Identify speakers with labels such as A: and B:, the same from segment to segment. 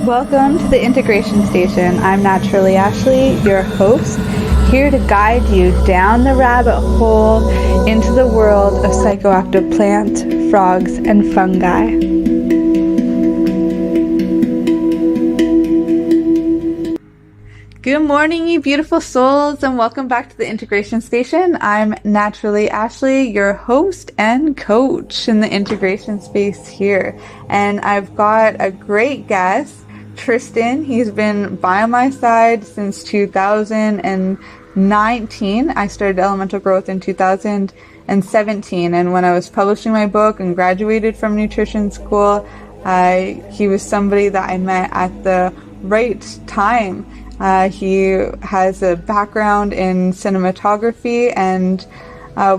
A: Welcome to the Integration Station. I'm Naturally Ashley, your host, here to guide you down the rabbit hole into the world of psychoactive plants, frogs, and fungi. Good morning, you beautiful souls, and welcome back to the Integration Station. I'm Naturally Ashley, your host and coach in the integration space here. And I've got a great guest, Tristan. He's been by my side since 2019. I started Elemental Growth in 2017, and when I was publishing my book and graduated from nutrition school, he was somebody that I met at the right time. He has a background in cinematography, and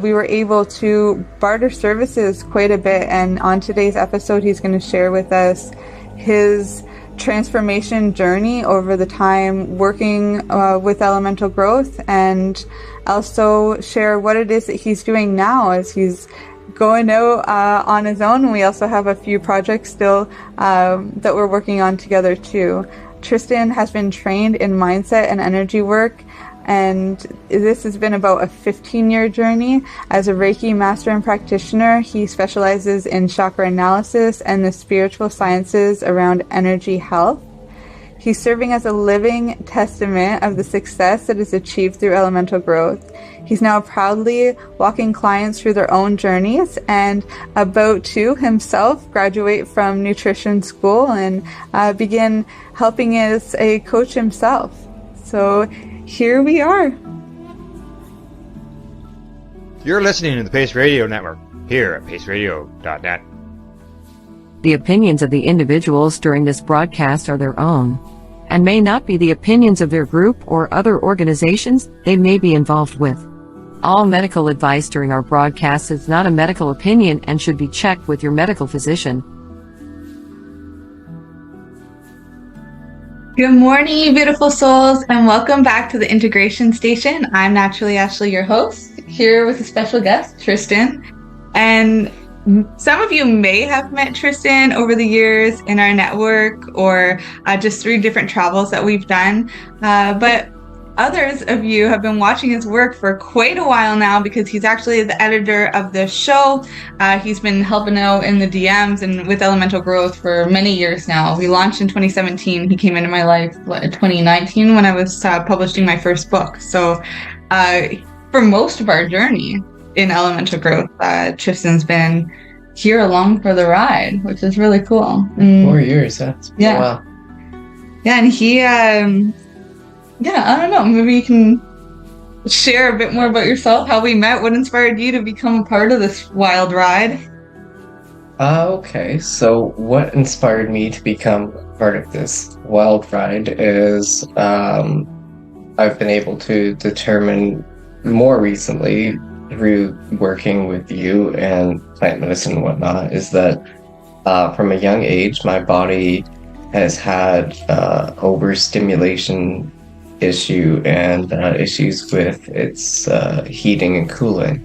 A: we were able to barter services quite a bit. And on today's episode, he's going to share with us his transformation journey over the time working with Elemental Growth, and also share what it is that he's doing now as he's going out on his own. We also have a few projects still that we're working on together too. Tristan has been trained in mindset and energy work, and this has been about a 15-year journey. As a Reiki Master and practitioner, he specializes in chakra analysis and the spiritual sciences around energy health. He's serving as a living testament of the success that is achieved through Elemental Growth. He's now proudly walking clients through their own journeys and about to himself graduate from nutrition school and begin helping as a coach himself. So here we are.
B: You're listening to the Pace Radio Network here at paceradio.net.
C: The opinions of the individuals during this broadcast are their own and may not be the opinions of their group or other organizations they may be involved with. All medical advice during our broadcast is not a medical opinion and should be checked with your medical physician.
A: Good morning, you beautiful souls, and welcome back to the Integration Station. I'm Naturally Ashley, your host, here with a special guest, Tristan. And some of you may have met Tristan over the years in our network or just through different travels that we've done. But others of you have been watching his work for quite a while now because he's actually the editor of the show. He's been helping out in the DMs and with Elemental Growth for many years now. We launched in 2017. He came into my life in 2019 when I was publishing my first book. So for most of our journey in Elemental Growth, Tristan's been here along for the ride, which is really cool.
D: 4 years, that's been a while.
A: Yeah, and he I don't know, maybe you can share a bit more about yourself, how we met, what inspired you to become a part of this wild ride?
D: Okay, so what inspired me to become part of this wild ride is I've been able to determine more recently through working with you and plant medicine and whatnot is that from a young age, my body has had overstimulation issue and issues with its heating and cooling,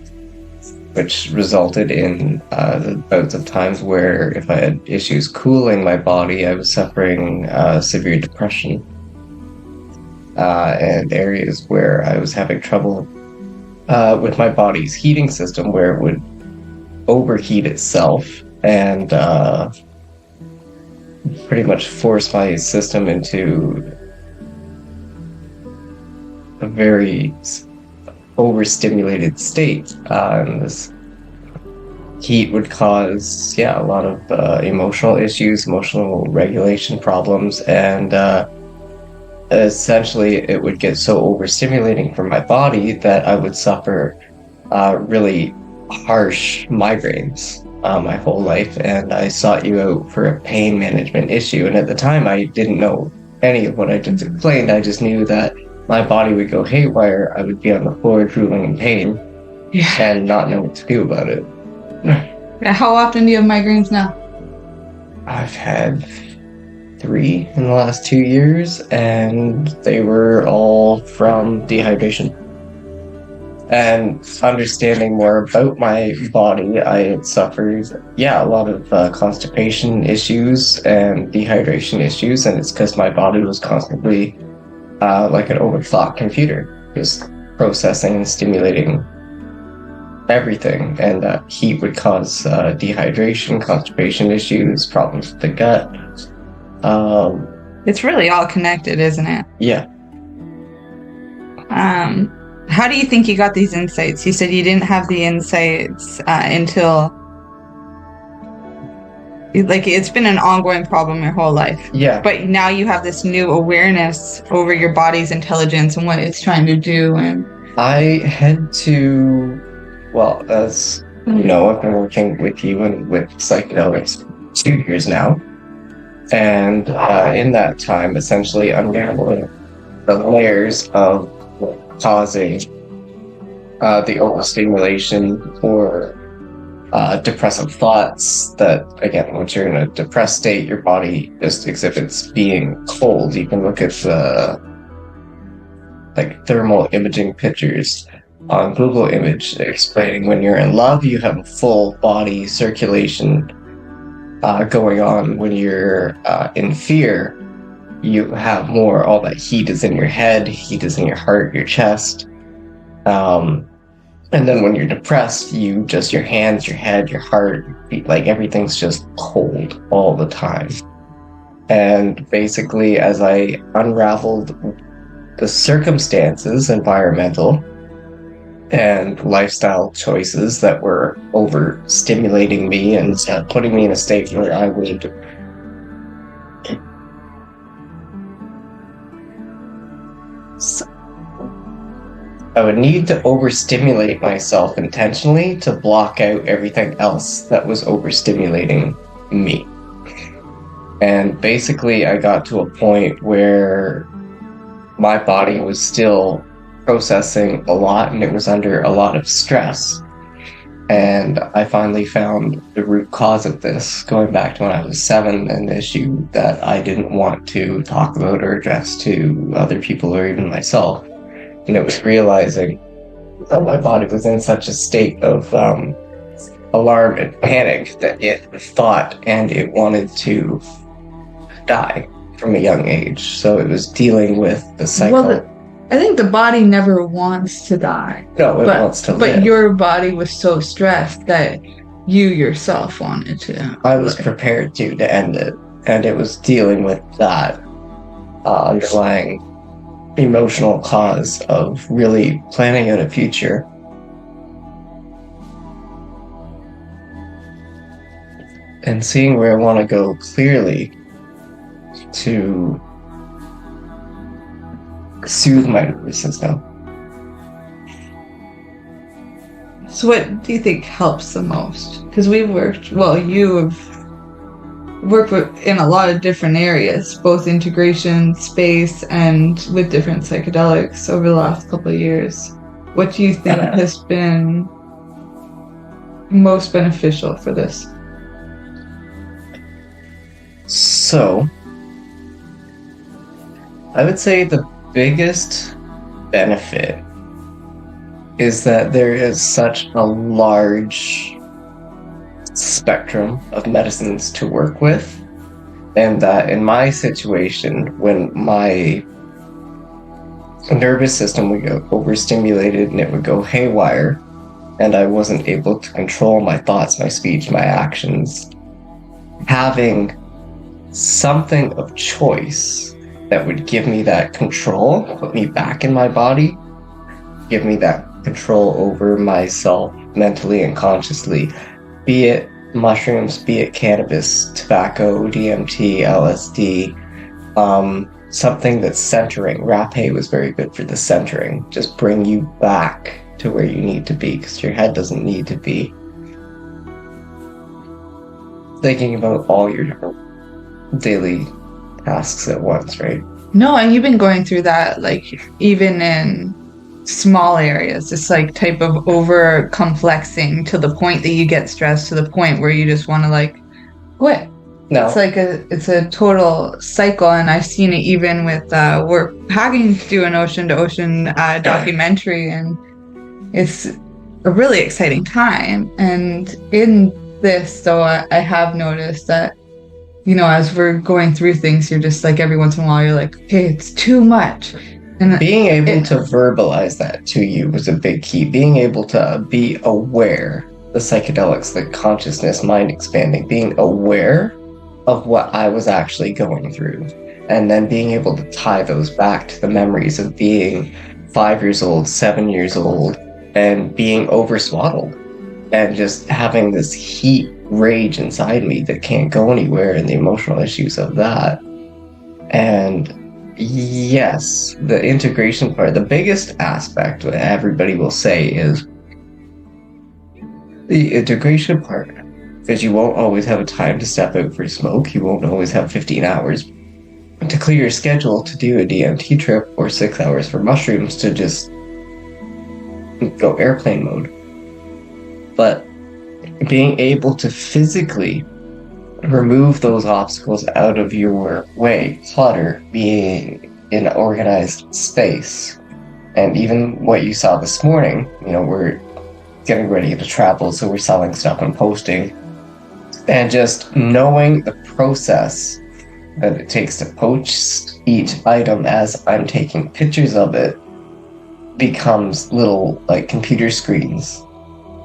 D: which resulted in the bouts of times where if I had issues cooling my body, I was suffering severe depression, and areas where I was having trouble with my body's heating system where it would overheat itself and pretty much force my system into a very overstimulated state. And this heat would cause, a lot of emotional issues, emotional regulation problems, and essentially it would get so overstimulating for my body that I would suffer really harsh migraines my whole life. And I sought you out for a pain management issue. And at the time, I didn't know any of what I just explained. I just knew that my body would go haywire. I would be on the floor drooling in pain and not know what to do about it.
A: How often do you have migraines now?
D: I've had 3 in the last 2 years, and they were all from dehydration. And understanding more about my body, I had suffered, a lot of constipation issues and dehydration issues, and it's because my body was constantly like an overclocked computer, just processing and stimulating everything, and heat would cause dehydration, constipation issues, problems with the gut.
A: It's really all connected, isn't it?
D: Yeah.
A: How do you think you got these insights? You said you didn't have the insights until, like, it's been an ongoing problem your whole life.
D: Yeah.
A: But now you have this new awareness over your body's intelligence and what it's trying to do. And
D: I had to, well, as you know, I've been working with you and with psychedelics for 2 years now. And in that time, essentially unraveling the layers of causing the overstimulation or depressive thoughts that, again, once you're in a depressed state, your body just exhibits being cold. You can look at the thermal imaging pictures on Google Image explaining when you're in love, you have a full body circulation going on. When you're in fear, you have more, all that heat is in your head, heat is in your heart, your chest. And then when you're depressed, your hands, your head, your heart, like everything's just cold all the time. And basically, as I unraveled the circumstances, environmental and lifestyle choices that were overstimulating me and putting me in a state where I would need to overstimulate myself intentionally to block out everything else that was overstimulating me. And basically, I got to a point where my body was still processing a lot and it was under a lot of stress. And I finally found the root cause of this, going back to when I was 7, an issue that I didn't want to talk about or address to other people or even myself. And it was realizing that my body was in such a state of alarm and panic that it thought and it wanted to die from a young age. So it was dealing with the cycle.
A: Well, I think the body never wants to die.
D: No, it wants to live.
A: But your body was so stressed that you yourself wanted to.
D: I was prepared to end it. And it was dealing with that underlying emotional cause of really planning out a future. And seeing where I want to go clearly to soothe my nervous system.
A: So what do you think helps the most? Because you have worked in a lot of different areas, both integration, space, and with different psychedelics over the last couple of years. What do you think has been most beneficial for this?
D: So, I would say the biggest benefit is that there is such a large spectrum of medicines to work with, and that in my situation, when my nervous system would go overstimulated and it would go haywire, and I wasn't able to control my thoughts, my speech, my actions, having something of choice that would give me that control, put me back in my body, give me that control over myself mentally and consciously, be it mushrooms, be it cannabis, tobacco, DMT, LSD, something that's centering. Rapé was very good for the centering. Just bring you back to where you need to be, because your head doesn't need to be thinking about all your different daily tasks at once, right?
A: No, and you've been going through that, like, even in small areas, this like type of over complexing to the point that you get stressed, to the point where you just want to like quit. No, it's a total cycle, and I've seen it even with we're having to do an ocean to ocean documentary, and it's a really exciting time. And in this, though, I have noticed that, as we're going through things, you're just like, every once in a while, you're like, okay, it's too much. And
D: being able to verbalize that to you was a big key. Being able to be aware, the psychedelics, the consciousness, mind expanding, being aware of what I was actually going through. And then being able to tie those back to the memories of being 5 years old, 7 years old, and being overswaddled and just having this heat rage inside me that can't go anywhere, and the emotional issues of that. And yes, the integration part, the biggest aspect that everybody will say is the integration part, because you won't always have a time to step out for smoke. You won't always have 15 hours to clear your schedule to do a DMT trip, or 6 hours for mushrooms to just go airplane mode. But being able to physically remove those obstacles out of your way, clutter, being in an organized space, and even what you saw this morning, we're getting ready to travel, so we're selling stuff and posting, and just knowing the process that it takes to post each item as I'm taking pictures of it becomes little like computer screens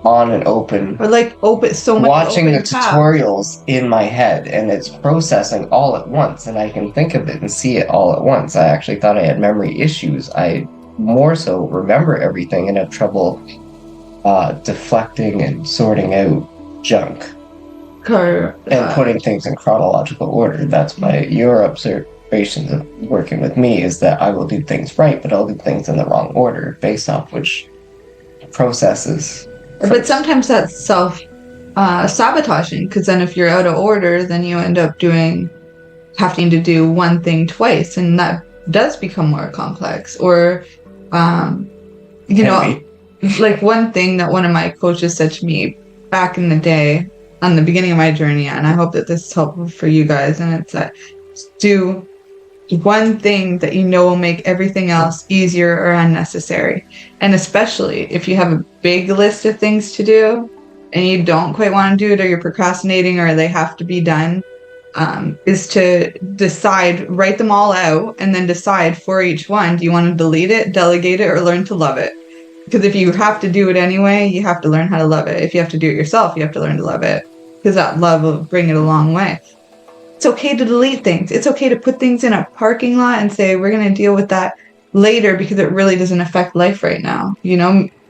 D: on and open,
A: or like open, so much
D: watching
A: open
D: the tutorials in my head, and it's processing all at once, and I can think of it and see it all at once. I actually thought I had memory issues. I more so remember everything and have trouble deflecting and sorting out junk and putting things in chronological order. That's your observations of working with me, is that I will do things right, but I'll do things in the wrong order based off which processes.
A: But sometimes that's self-sabotaging, because then if you're out of order, then you end up having to do one thing twice, and that does become more complex. Or, like one thing that one of my coaches said to me back in the day, on the beginning of my journey, and I hope that this is helpful for you guys, and it's that do one thing that will make everything else easier or unnecessary. And especially if you have a big list of things to do and you don't quite want to do it, or you're procrastinating, or they have to be done, is to decide, write them all out, and then decide for each one, do you want to delete it, delegate it, or learn to love it? Because if you have to do it anyway, you have to learn how to love it. If you have to do it yourself, you have to learn to love it, because that love will bring it a long way. It's okay to delete things. It's okay to put things in a parking lot and say, we're going to deal with that later, because it really doesn't affect life right now.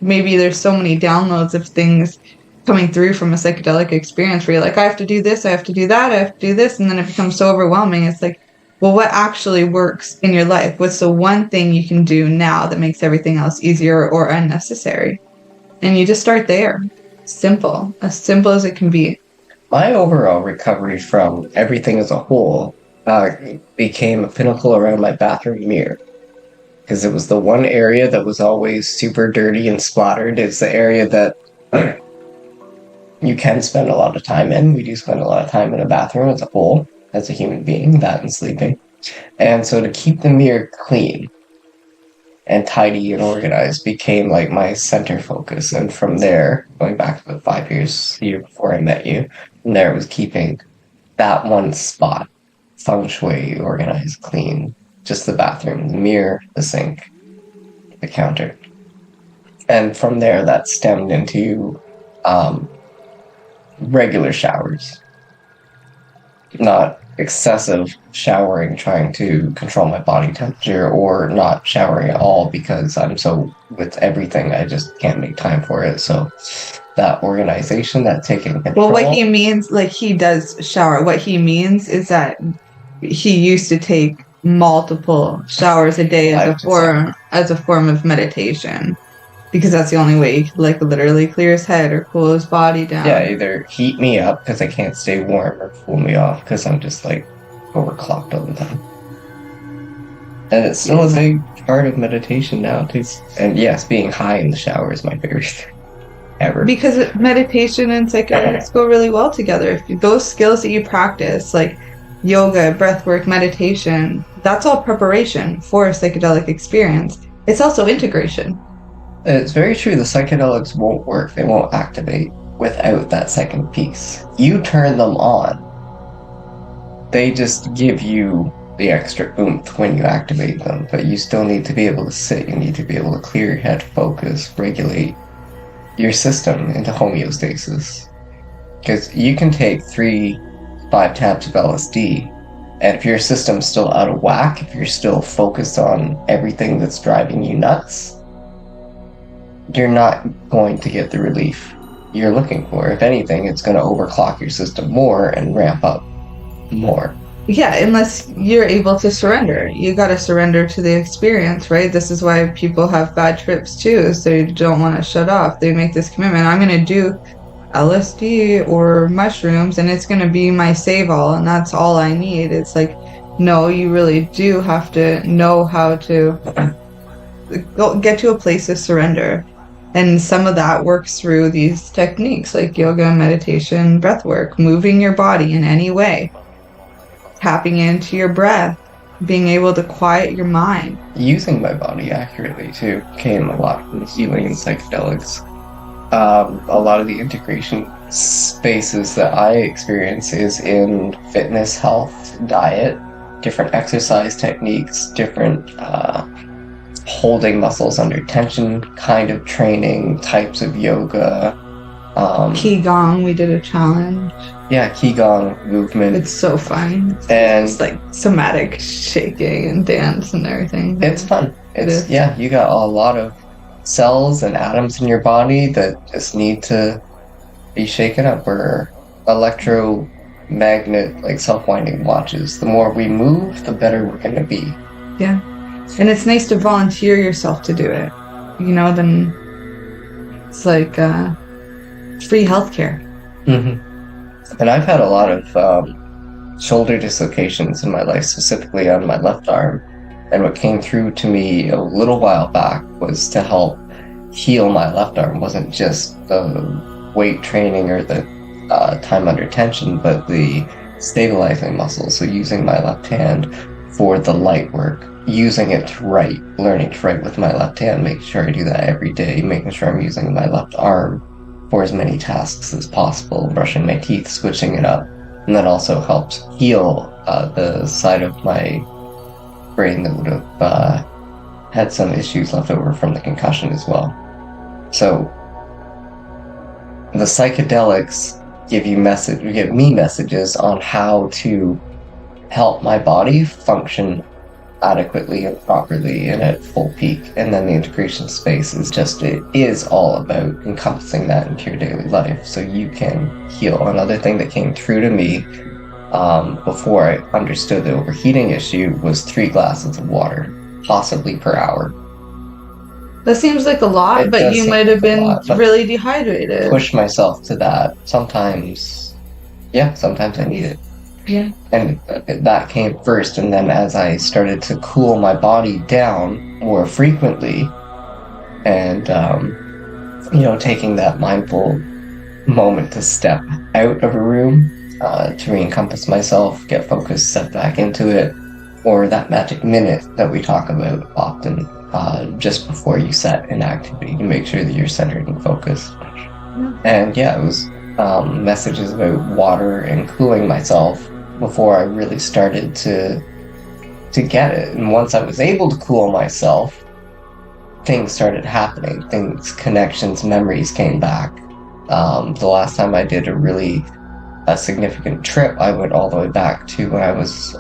A: Maybe there's so many downloads of things coming through from a psychedelic experience where you're like, I have to do this, I have to do that, I have to do this. And then it becomes so overwhelming. It's like, well, what actually works in your life? What's the one thing you can do now that makes everything else easier or unnecessary? And you just start there. Simple as it can be.
D: My overall recovery from everything as a whole became a pinnacle around my bathroom mirror, because it was the one area that was always super dirty and splattered. It's the area that you can spend a lot of time in. We do spend a lot of time in a bathroom as a whole, as a human being, that and sleeping. And so to keep the mirror clean and tidy and organized became like my center focus. And from there, going back about 5 years, the year before I met you, from there was keeping that one spot feng shui, organized, clean, just the bathroom, the mirror, the sink, the counter. And from there, that stemmed into regular showers. Not excessive showering, trying to control my body temperature, or not showering at all because I'm so with everything, I just can't make time for it. So that organization, that taking control.
A: Well, what he means, like, he does shower. What he means is that he used to take multiple showers a day as a form of meditation, because that's the only way he could, like, literally clear his head or cool his body down.
D: Yeah, either heat me up because I can't stay warm, or cool me off because I'm just like overclocked all the time. And it's still a big part of meditation now too. And yes, being high in the shower is my favorite thing ever. Because
A: meditation and psychedelics go really well together. If those skills that you practice, like yoga, breathwork, meditation, that's all preparation for a psychedelic experience. It's also integration.
D: It's very true. The psychedelics won't work. They won't activate without that second piece. You turn them on. They just give you the extra oomph when you activate them, but you still need to be able to sit. You need to be able to clear your head, focus, regulate your system into homeostasis. Because you can take 3-5 tabs of LSD, and if your system's still out of whack, if you're still focused on everything that's driving you nuts, you're not going to get the relief you're looking for. If anything, it's going to overclock your system more and ramp up more.
A: Yeah, unless you're able to surrender. You got to surrender to the experience, right? This is why people have bad trips too, is they don't want to shut off. They make this commitment. I'm going to do LSD or mushrooms and it's going to be my save-all and that's all I need. It's like, no, you really do have to know how to get to a place of surrender. And some of that works through these techniques like yoga, meditation, breath work, moving your body in any way, tapping into your breath, being able to quiet your mind.
D: Using my body accurately too came a lot from healing and psychedelics. A lot of the integration spaces that I experience is in fitness, health, diet, different exercise techniques, different holding muscles under tension kind of training, types of yoga.
A: Qigong, we did a challenge.
D: Yeah, Qigong movement.
A: It's so fun.
D: And
A: it's like somatic shaking and dance and everything.
D: It's fun. Yeah, you got a lot of cells and atoms in your body that just need to be shaken up. We're electromagnet, like self-winding watches. The more we move, the better we're going to be.
A: Yeah. And it's nice to volunteer yourself to do it. You know, then it's like free healthcare.
D: Mm-hmm. And I've had a lot of shoulder dislocations in my life, specifically on my left arm. And what came through to me a little while back was to help heal my left arm. It wasn't just the weight training or the time under tension, but the stabilizing muscles. So using my left hand for the light work, using it to write, learning to write with my left hand, making sure I do that every day, making sure I'm using my left arm for as many tasks as possible, brushing my teeth, switching it up. And that also helps heal the side of my brain that would have had some issues left over from the concussion as well. So the psychedelics give me messages on how to help my body function adequately and properly and at full peak. And then the integration space it is all about encompassing that into your daily life so you can heal. Another thing that came through to me before I understood the overheating issue was 3 glasses of water, possibly per hour.
A: That seems like a lot, but you might have been really dehydrated.
D: Push myself to that. Sometimes I need it.
A: Yeah. And
D: that came first, and then as I started to cool my body down more frequently and taking that mindful moment to step out of a room, to re-encompass myself, get focused, step back into it, or that magic minute that we talk about often, just before you set an activity to make sure that you're centered and focused. Yeah. And it was messages about water and cooling myself before I really started to get it. And once I was able to cool myself, things started happening. Connections, memories came back. The last time I did a significant trip, I went all the way back to when I was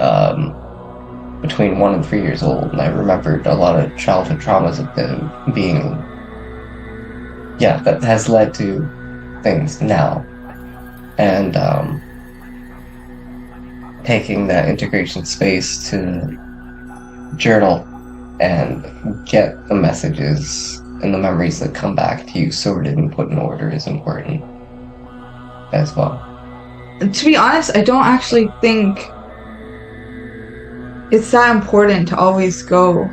D: between 1 and 3 years old, and I remembered a lot of childhood traumas of them being, that has led to things now. And taking that integration space to journal and get the messages and the memories that come back to you sorted and put in order is important as well.
A: To be honest, I don't actually think it's that important to always go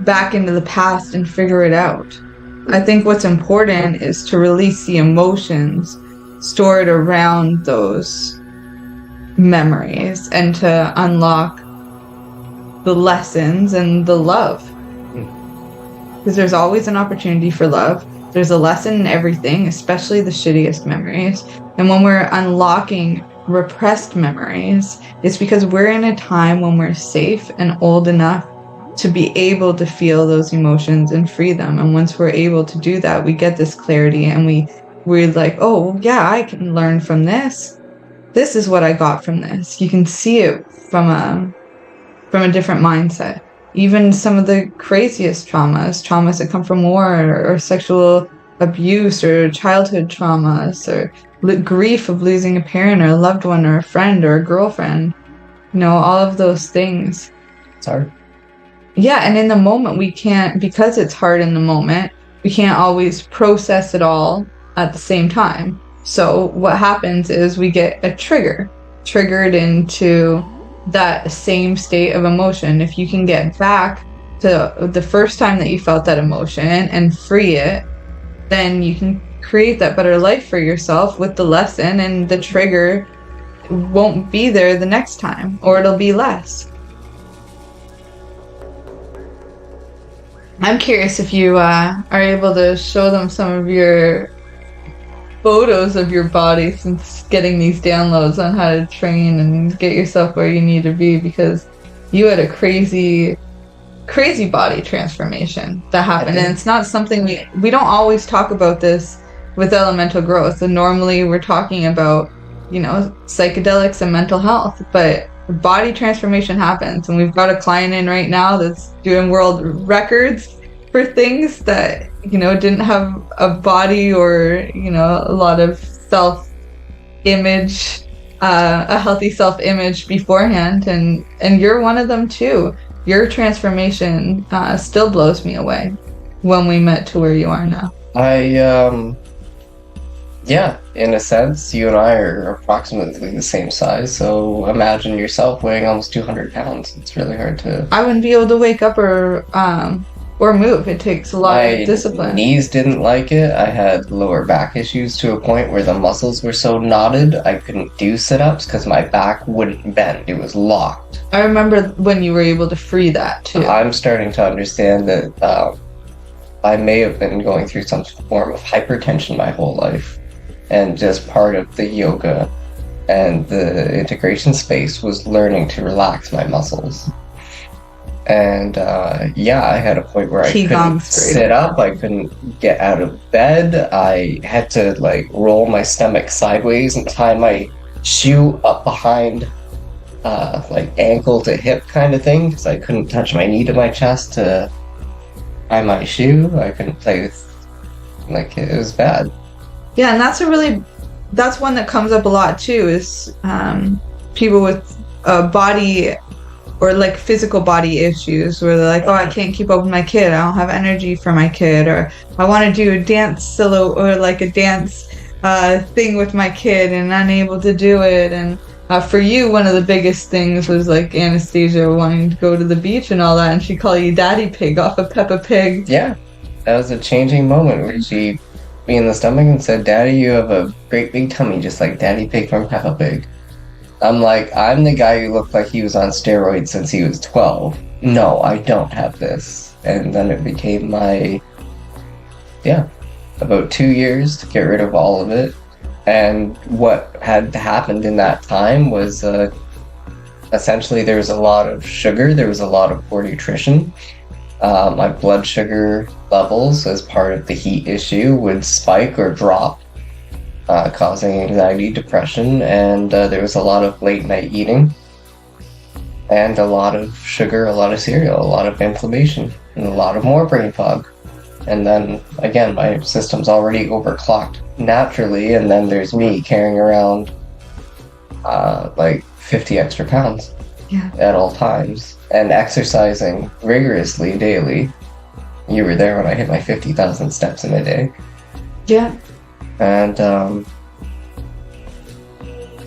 A: back into the past and figure it out. I think what's important is to release the emotions stored around those memories and to unlock the lessons and the love. because there's always an opportunity for love. There's a lesson in everything, especially the shittiest memories. And when we're unlocking repressed memories, it's because we're in a time when we're safe and old enough to be able to feel those emotions and free them. And once we're able to do that, we get this clarity, and we're like, oh yeah, I can learn from this. This is what I got from this. You can see it from a different mindset. Even some of the craziest traumas that come from war or sexual abuse or childhood traumas or grief of losing a parent or a loved one or a friend or a girlfriend, all of those things.
D: It's hard.
A: Yeah, and in the moment we can't, because it's hard in the moment, we can't always process it all at the same time. So what happens is we get a triggered into that same state of emotion. If you can get back to the first time that you felt that emotion and free it, then you can create that better life for yourself with the lesson, and the trigger won't be there the next time, or it'll be less. I'm curious if you are able to show them some of your photos of your body since getting these downloads on how to train and get yourself where you need to be, because you had a crazy body transformation that happened. And it's not something we don't always talk about this with elemental growth. And normally we're talking about, psychedelics and mental health, but body transformation happens. And we've got a client in right now that's doing world records for things that didn't have a body or a lot of self-image, a healthy self-image beforehand, and you're one of them too. Your transformation still blows me away when we met to where you are now.
D: Yeah, in a sense, you and I are approximately the same size, so imagine yourself weighing almost 200 pounds. It's really hard to...
A: I wouldn't be able to wake up or move. It takes a lot of discipline.
D: My knees didn't like it. I had lower back issues to a point where the muscles were so knotted I couldn't do sit-ups because my back wouldn't bend. It was locked.
A: I remember when you were able to free that too.
D: I'm starting to understand that I may have been going through some form of hypertension my whole life. And just part of the yoga and the integration space was learning to relax my muscles. And I had a point where I couldn't sit up, I couldn't get out of bed, I had to roll my stomach sideways and tie my shoe up behind ankle to hip kind of thing, because I couldn't touch my knee to my chest to tie my shoe. I couldn't play with, it was bad.
A: Yeah, and that's one that comes up a lot too, is people with body or physical body issues where they're like, oh, I can't keep up with my kid, I don't have energy for my kid, or I want to do a dance a dance thing with my kid and unable to do it. And for you, one of the biggest things was Anastasia wanting to go to the beach and all that, and she called you Daddy Pig off of Peppa Pig.
D: Yeah, that was a changing moment where she me in the stomach and said, Daddy, you have a great big tummy just like Daddy Pig from Peppa Pig. I'm the guy who looked like he was on steroids since he was 12. No, I don't have this. And then it became about 2 years to get rid of all of it. And what had happened in that time was essentially there was a lot of sugar, there was a lot of poor nutrition. My blood sugar levels, as part of the heat issue, would spike or drop, causing anxiety, depression, and there was a lot of late night eating, and a lot of sugar, a lot of cereal, a lot of inflammation, and a lot of more brain fog. And then, again, my system's already overclocked naturally, and then there's me carrying around 50 extra pounds at all times, and exercising rigorously daily. You were there when I hit my 50,000 steps in a day.
A: Yeah.
D: And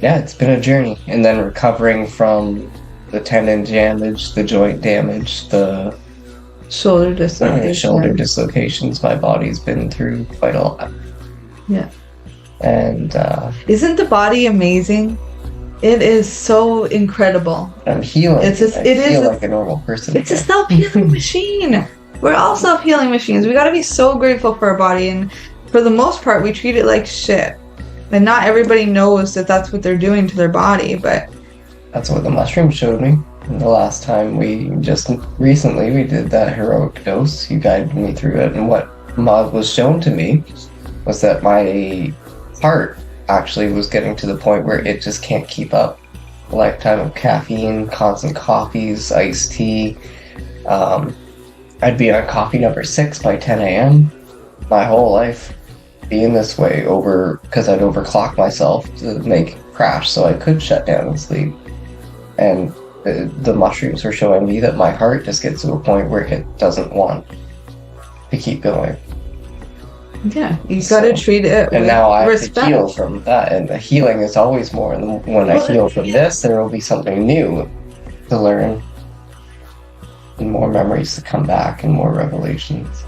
D: it's been a journey. And then recovering from the tendon damage, the joint damage, the
A: shoulder
D: dislocations. My body's been through quite a lot.
A: Yeah.
D: And
A: isn't the body amazing? It is so incredible.
D: I'm healing. I feel like a normal person.
A: It's a self-healing machine. We're all self-healing machines. We got to be so grateful for our body, and for the most part we treat it like shit, and not everybody knows that that's what they're doing to their body. But
D: that's what the mushroom showed me. And the last time we did that heroic dose, you guided me through it, and what was shown to me was that my heart actually was getting to the point where it just can't keep up. A lifetime of caffeine, constant coffees, iced tea. I'd be on coffee number 6 by 10 a.m. My whole life being this way, because I'd overclock myself to make crash so I could shut down and sleep. And the mushrooms are showing me that my heart just gets to a point where it doesn't want to keep going.
A: Yeah, you gotta treat it with
D: and now I have
A: respect.
D: to heal from that, and the healing is always more. And when I heal from this, there will be something new to learn, and more memories to come back, and more revelations.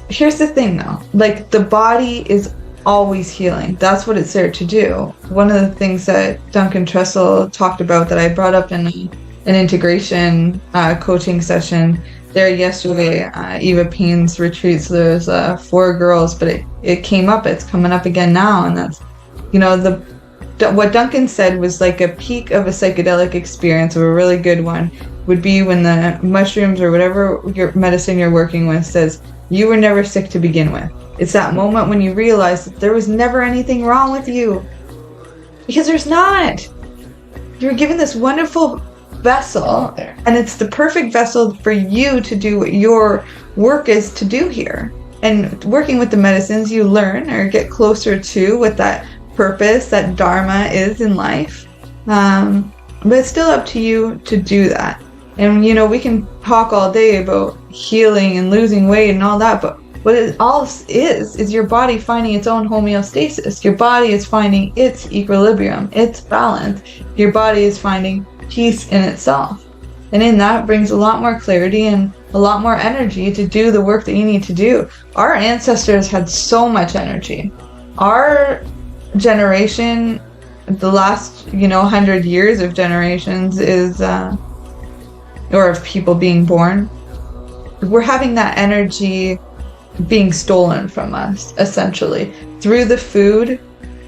A: Here's the thing though, like the body is always healing. That's what it's there to do. One of the things that Duncan Trussell talked about that I brought up in an integration coaching session there yesterday, Eva Payne's retreat. So there's 4 girls, but it came up, it's coming up again now. And that's, what Duncan said was like a peak of a psychedelic experience, of a really good one, would be when the mushrooms or whatever your medicine you're working with says, you were never sick to begin with. It's that moment when you realize that there was never anything wrong with you. Because there's not. You're given this wonderful vessel, and it's the perfect vessel for you to do what your work is to do here. And working with the medicines, you learn or get closer to what that purpose, that dharma is in life. But it's still up to you to do that. And we can talk all day about healing and losing weight and all that, but what it all is your body finding its own homeostasis. Your body is finding its equilibrium, its balance. Your body is finding peace in itself. And in that brings a lot more clarity and a lot more energy to do the work that you need to do. Our ancestors had so much energy. Our generation, the last 100 years of generations is or of people being born, we're having that energy being stolen from us, essentially, through the food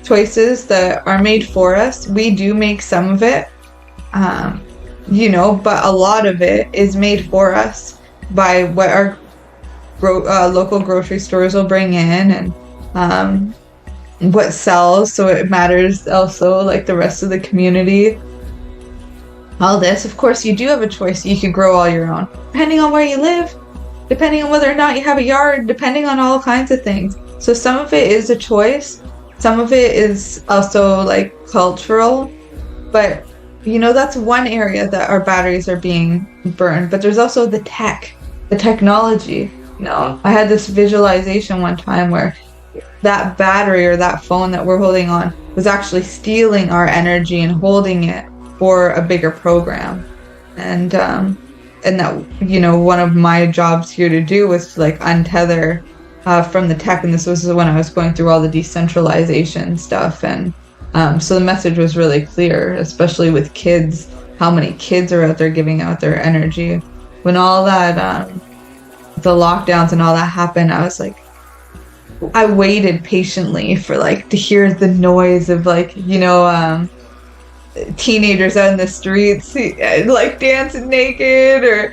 A: choices that are made for us. We do make some of it, but a lot of it is made for us by what our local grocery stores will bring in, and what sells. So it matters also, like the rest of the community. All this, of course, you do have a choice. You can grow all your own, depending on where you live, depending on whether or not you have a yard, depending on all kinds of things. So some of it is a choice. Some of it is also like cultural. But, that's one area that our batteries are being burned. But there's also the technology. I had this visualization one time where that battery or that phone that we're holding on was actually stealing our energy and holding it for a bigger program. And that, one of my jobs here to do was to like untether from the tech. And this was when I was going through all the decentralization stuff. And so the message was really clear, especially with kids, how many kids are out there giving out their energy. When all that, the lockdowns and all that happened, I was like, I waited patiently for to hear the noise of teenagers out in the streets dancing naked or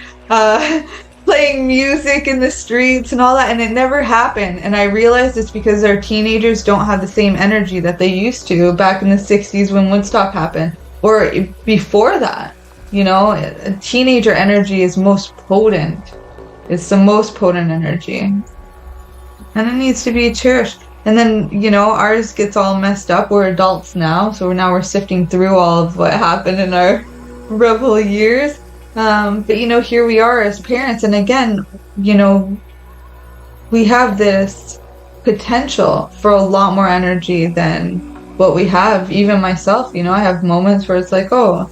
A: playing music in the streets and all that, and it never happened. And I realized it's because our teenagers don't have the same energy that they used to back in the 60s when Woodstock happened, or before that. Teenager energy is most potent. It's the most potent energy, and it needs to be cherished. And then, ours gets all messed up. We're adults now, so we're sifting through all of what happened in our rebel years. But, here we are as parents. And again, we have this potential for a lot more energy than what we have. Even myself, I have moments where it's like, oh,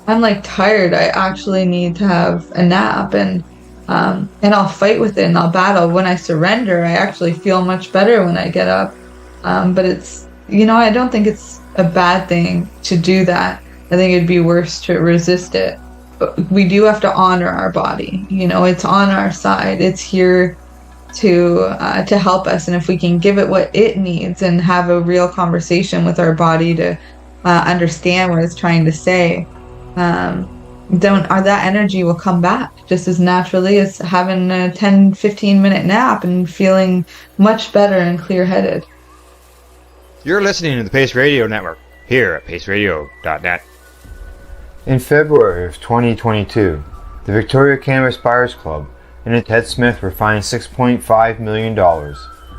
A: I'm tired. I actually need to have a nap. And I'll fight with it and I'll battle. When I surrender, I actually feel much better when I get up. But it's, I don't think it's a bad thing to do that. I think it'd be worse to resist it. we do have to honor our body. It's on our side. It's here to help us. And if we can give it what it needs and have a real conversation with our body to understand what it's trying to say, that energy will come back just as naturally as having a 10-15 minute nap and feeling much better and clear-headed.
B: You're listening to the Pace Radio Network here at paceradio.net. In February of 2022, the Victoria Cannabis Buyers Club and Ted Smith were fined $6.5 million.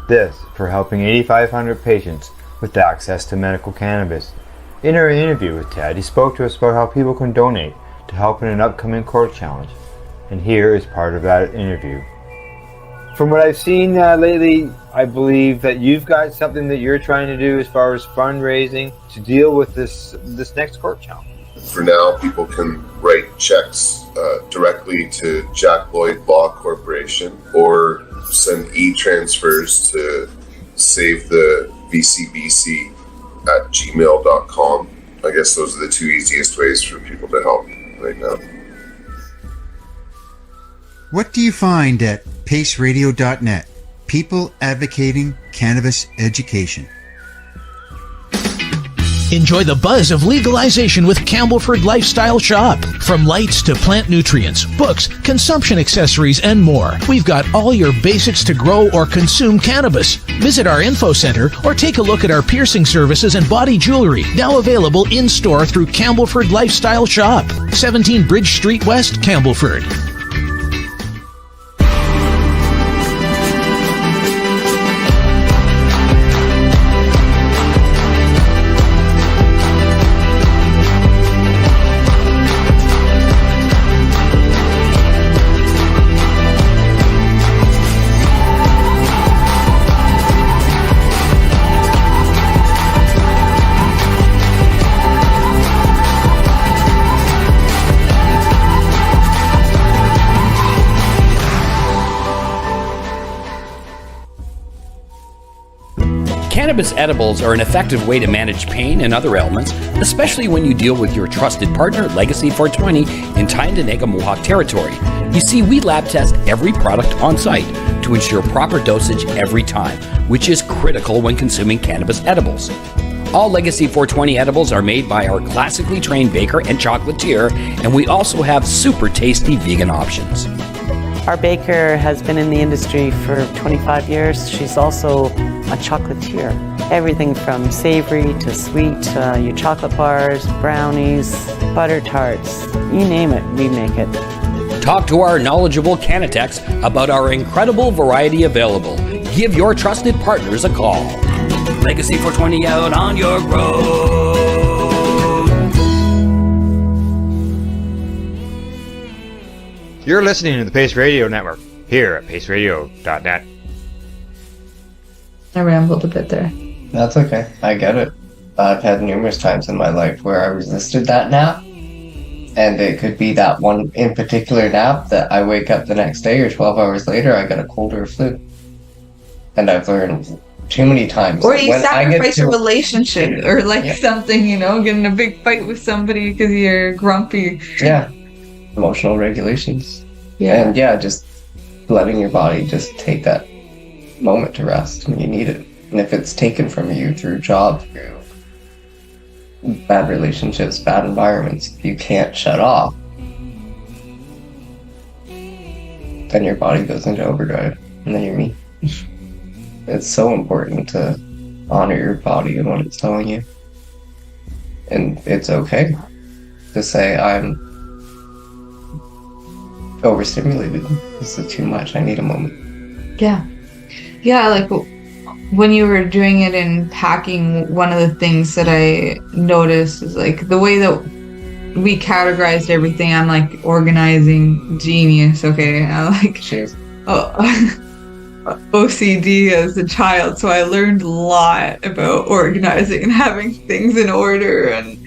B: This for helping 8,500 patients with access to medical cannabis. In our interview with Ted, he spoke to us about how people can donate to help in an upcoming court challenge. And here is part of that interview. From what I've seen lately, I believe that you've got something that you're trying to do as far as fundraising to deal with this next court challenge.
E: For now, people can write checks directly to Jack Lloyd Law Corporation or send e-transfers to savethevcbc at gmail.com. I guess those are the two easiest ways for people to help right now.
F: What do you find at paceradio.net? People advocating cannabis education.
G: Enjoy the buzz of legalization with Campbellford Lifestyle Shop. From lights to plant nutrients, books, consumption accessories, and more, we've got all your basics to grow or consume cannabis. Visit our info center or take a look at our piercing services and body jewelry, now available in-store through Campbellford Lifestyle Shop, 17 Bridge Street West, Campbellford.
H: Cannabis edibles are an effective way to manage pain and other ailments, especially when you deal with your trusted partner, Legacy 420, in Tyendinaga Mohawk territory. You see, we lab test every product on site to ensure proper dosage every time, which is critical when consuming cannabis edibles. All Legacy 420 edibles are made by our classically trained baker and chocolatier, and we also have super tasty vegan options.
I: Our baker has been in the industry for 25 years. She's also a chocolatier. Everything from savory to sweet, your chocolate bars, brownies, butter tarts, you name it, we make it.
H: Talk to our knowledgeable Cannatex about our incredible variety available. Give your trusted partners a call. Legacy 420 out on your road.
B: You're listening to the Pace Radio Network here at paceradio.net.
A: I rambled a bit there.
D: That's okay. I get it. I've had numerous times in my life where I resisted that nap. And it could be that one in particular nap that I wake up the next day or 12 hours later, I got a cold or a flu. And I've learned too many times.
A: Or you sacrifice a relationship or something, get in a big fight with somebody because you're grumpy.
D: Yeah. Emotional regulations.
A: Yeah.
D: And just letting your body just take that moment to rest when you need it. And if it's taken from you through job, through bad relationships, bad environments, you can't shut off, then your body goes into overdrive and then you're me. It's so important to honor your body and what it's telling you. And it's okay to say, I'm overstimulated. This is too much. I need a moment.
A: Yeah. Like when you were doing it in packing, one of the things that I noticed is like the way that we categorized everything. I'm like organizing genius. Okay. I
D: Cheers.
A: OCD as a child. So I learned a lot about organizing and having things in order. And,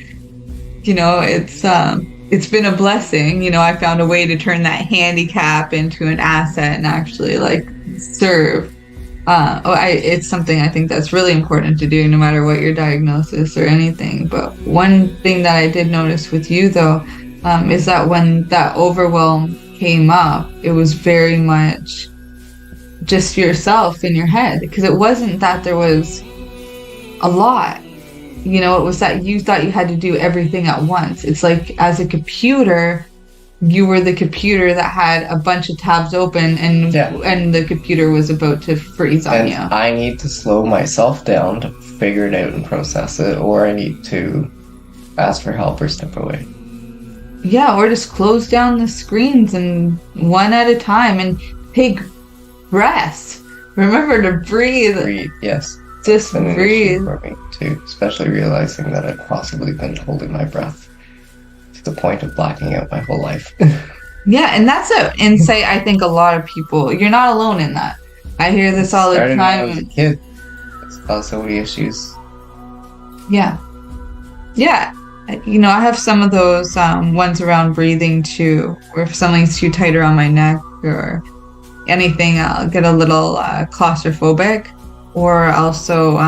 A: it's been a blessing. I found a way to turn that handicap into an asset and actually serve. It's something I think that's really important to do no matter what your diagnosis or anything. But one thing that I did notice with you though, is that when that overwhelm came up, it was very much just yourself in your head, because it wasn't that there was a lot, you know, it was that you thought you had to do everything at once. It's like, as a computer, you were the computer that had a bunch of tabs open, and the computer was about to freeze on you.
D: I need to slow myself down to figure it out and process it, or I need to ask for help or step away.
A: Yeah, or just close down the screens and one at a time, and take breaths. Remember to breathe.
D: Breathe, yes.
A: Just breathe.
D: For me too, especially realizing that I've possibly been holding my breath to the point of blacking out my whole life.
A: Yeah, and that's an insight I think a lot of people, you're not alone in that. I hear this all the time.
D: When I was a kid, it's caused so many issues.
A: Yeah. Yeah. You know, I have some of those ones around breathing too, or if something's too tight around my neck or anything, I'll get a little claustrophobic, or also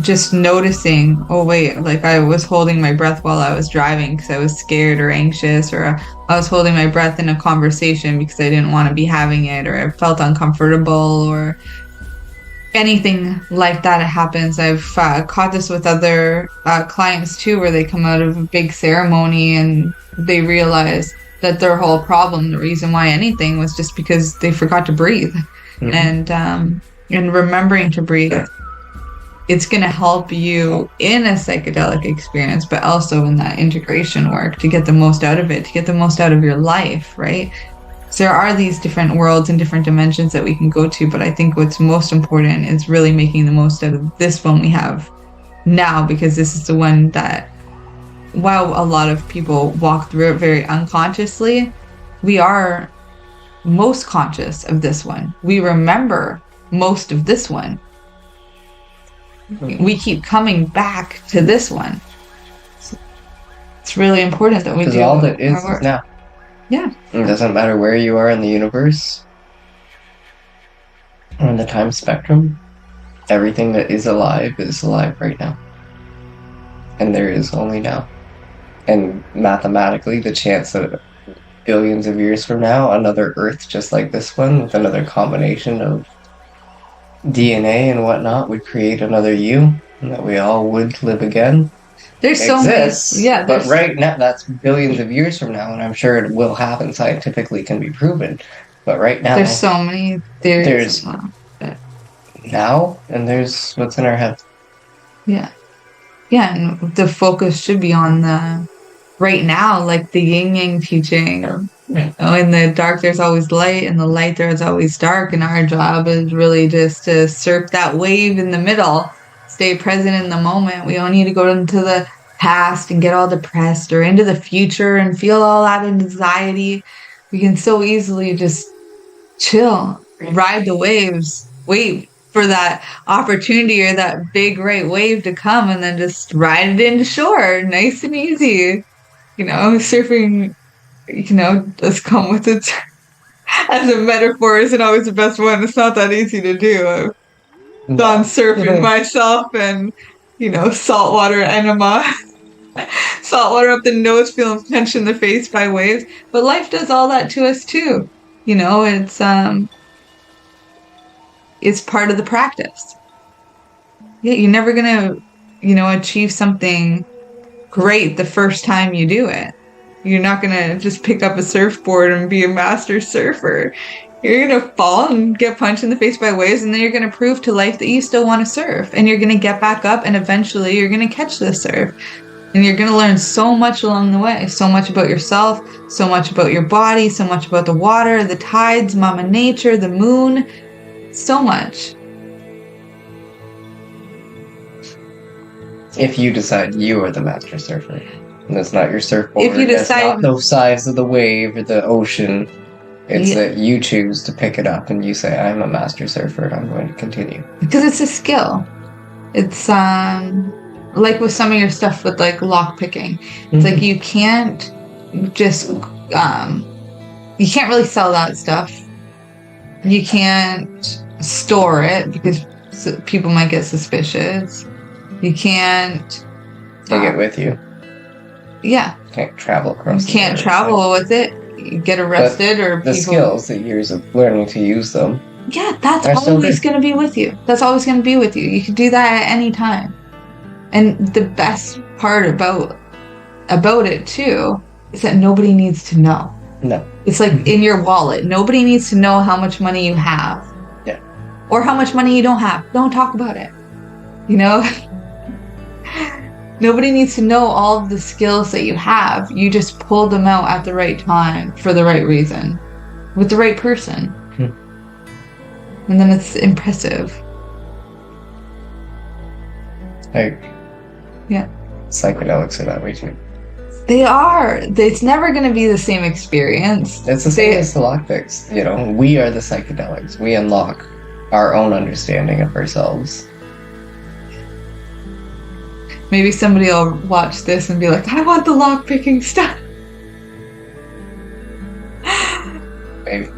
A: just noticing, oh wait, like I was holding my breath while I was driving because I was scared or anxious, or I was holding my breath in a conversation because I didn't want to be having it, or I felt uncomfortable, or anything like that. It happens. I've caught this with other clients too, where they come out of a big ceremony and they realize that their whole problem, the reason why anything, was just because they forgot to breathe. Mm-hmm. And remembering to breathe, it's going to help you in a psychedelic experience, but also in that integration work to get the most out of it, to get the most out of your life, right? So there are these different worlds and different dimensions that we can go to, but I think what's most important is really making the most out of this one we have now, because this is the one that, while a lot of people walk through it very unconsciously, we are most conscious of this one. We remember most of this one. We keep coming back to this one. It's really important that we do.
D: Because all that is now.
A: Yeah.
D: It doesn't matter where you are in the universe or in the time spectrum. Everything that is alive right now. And there is only now. And mathematically, the chance that billions of years from now, another Earth just like this one, with another combination of DNA and whatnot, would create another you, and that we all would live again.
A: There's so many, yeah.
D: But right now, that's billions of years from now, and I'm sure it will happen. Scientifically, can be proven. But right now,
A: there's so many theories.
D: There's now, and there's what's in our head.
A: Yeah, yeah, and the focus should be on the right now, like the yin yang teaching. You know, in the dark, there's always light, and the light, there's always dark. And our job is really just to surf that wave in the middle. Stay present in the moment. We don't need to go into the past and get all depressed, or into the future and feel all that anxiety. We can so easily just chill, ride the waves, wait for that opportunity or that big right wave to come, and then just ride it into shore, nice and easy. You know, surfing, you know, does come with its, as a metaphor, isn't always the best one. It's not that easy to do. Done surfing myself, and you know, saltwater enema, saltwater up the nose, feeling punched in the face by waves. But life does all that to us too. You know, it's part of the practice. Yeah, you're never gonna, you know, achieve something great the first time you do it. You're not gonna just pick up a surfboard and be a master surfer. You're going to fall and get punched in the face by waves, and then you're going to prove to life that you still want to surf. And you're going to get back up, and eventually you're going to catch the surf. And you're going to learn so much along the way. So much about yourself, so much about your body, so much about the water, the tides, Mama Nature, the moon. So much.
D: If you decide you are the master surfer, and it's not your surfboard,
A: if you decide,
D: it's not the size of the wave or the ocean. It's that you choose to pick it up and you say, I'm a master surfer and I'm going to continue. Because
A: it's a skill. It's like with some of your stuff with like lock picking. It's like you can't just, you can't really sell that stuff. You can't store it because people might get suspicious. You can't
D: take it with you.
A: Yeah.
D: Can't travel across.
A: You can't travel with it. You get arrested or
D: the skills, the years of learning to use them.
A: Yeah, that's always going to be with you. That's always going to be with you. You can do that at any time. And the best part about it too is that nobody needs to know.
D: No.
A: It's like in your wallet. Nobody needs to know how much money you have.
D: Yeah.
A: Or how much money you don't have. Don't talk about it. You know? Nobody needs to know all of the skills that you have. You just pull them out at the right time for the right reason. With the right person. And then it's impressive. Yeah.
D: Psychedelics are that way too.
A: They are. It's never going to be the same experience.
D: It's the same as the lockpicks. You know, we are the psychedelics. We unlock our own understanding of ourselves.
A: Maybe somebody will watch this and be like, I want the lockpicking stuff.
D: Maybe.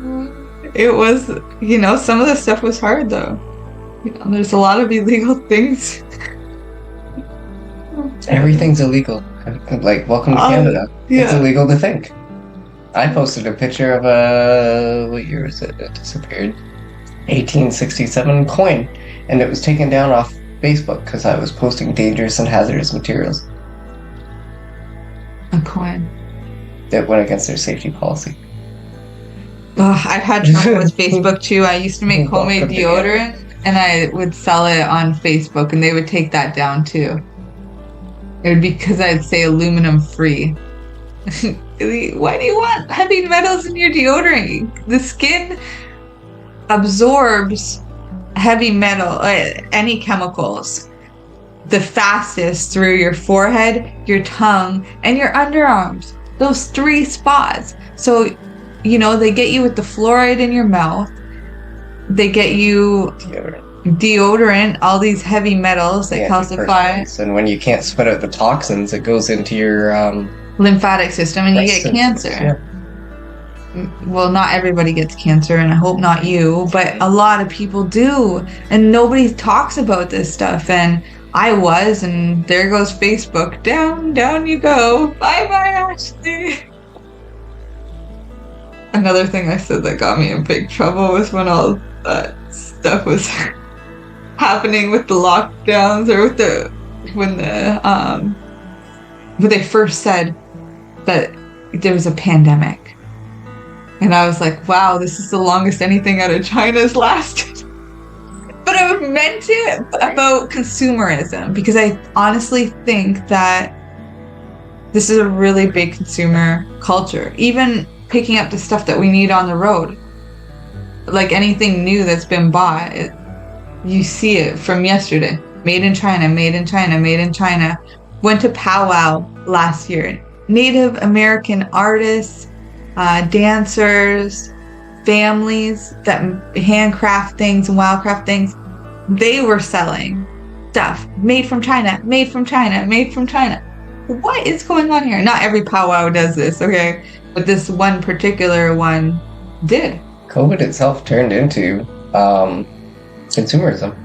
A: It was, you know, some of the stuff was hard though. You know, there's a lot of illegal things.
D: Everything's illegal. Like, welcome to Canada.
A: Yeah.
D: It's illegal to think. I posted a picture of what year is it? It disappeared. 1867 coin. And it was taken down off Facebook because I was posting dangerous and hazardous materials.
A: A coin.
D: That went against their safety policy.
A: I've had trouble with Facebook too. I used to make homemade deodorant and I would sell it on Facebook and they would take that down too. It would be because I'd say aluminum free. Why do you want heavy metals in your deodorant? The skin absorbs heavy metal, any chemicals, the fastest through your forehead, your tongue, and your underarms. Those 3 spots. So, you know, they get you with the fluoride in your mouth. They get you deodorant, all these heavy metals that calcify.
D: And when you can't spit out the toxins, it goes into your
A: lymphatic system and you get cancer.
D: Yeah.
A: Well, not everybody gets cancer, and I hope not you, but a lot of people do. And nobody talks about this stuff. And I was, and there goes Facebook. Down you go. Bye-bye, Ashley. Another thing I said that got me in big trouble was when all that stuff was happening with the lockdowns, or with when they first said that there was a pandemic. And I was like, wow, this is the longest anything out of China's lasted. But I meant it about consumerism, because I honestly think that this is a really big consumer culture. Even picking up the stuff that we need on the road. Like anything new that's been bought, you see it from yesterday. Made in China, made in China, made in China. Went to powwow last year. Native American artists, dancers, families that handcraft things and wildcraft things, they were selling stuff made from China, made from China, made from China. What is going on here? Not every powwow does this, okay? But this one particular one did.
D: COVID itself turned into consumerism.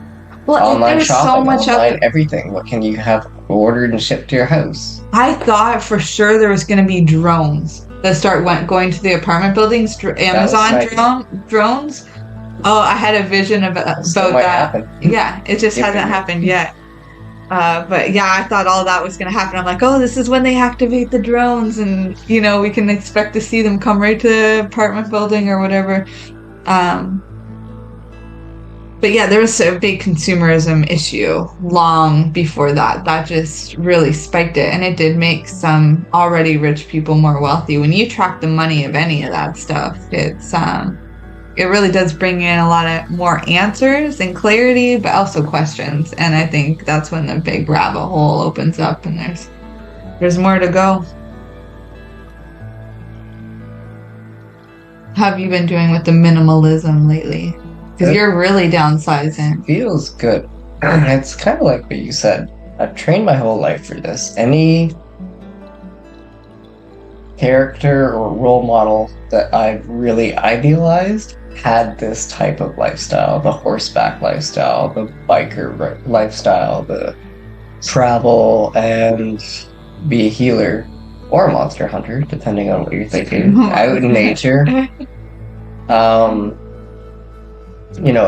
A: Well,
D: online shopping,
A: so much
D: online everything. What can you have ordered and shipped to your house?
A: I thought for sure there was going to be drones that going to the apartment buildings. Amazon drones. Oh, I had a vision about that.
D: Happen.
A: Yeah, it just hasn't happened yet. But yeah, I thought all that was going to happen. I'm like, oh, this is when they activate the drones, and you know, we can expect to see them come right to the apartment building or whatever. But yeah, there was a big consumerism issue long before that. That just really spiked it, and it did make some already rich people more wealthy. When you track the money of any of that stuff, it really does bring in a lot of more answers and clarity, but also questions. And I think that's when the big rabbit hole opens up, and there's more to go. How have you been doing with the minimalism lately? Because you're really downsizing.
D: Feels good. It's kind of like what you said. I've trained my whole life for this. Any character or role model that I've really idealized had this type of lifestyle. The horseback lifestyle, the biker lifestyle, the travel and be a healer or a monster hunter, depending on what you're thinking, out in nature.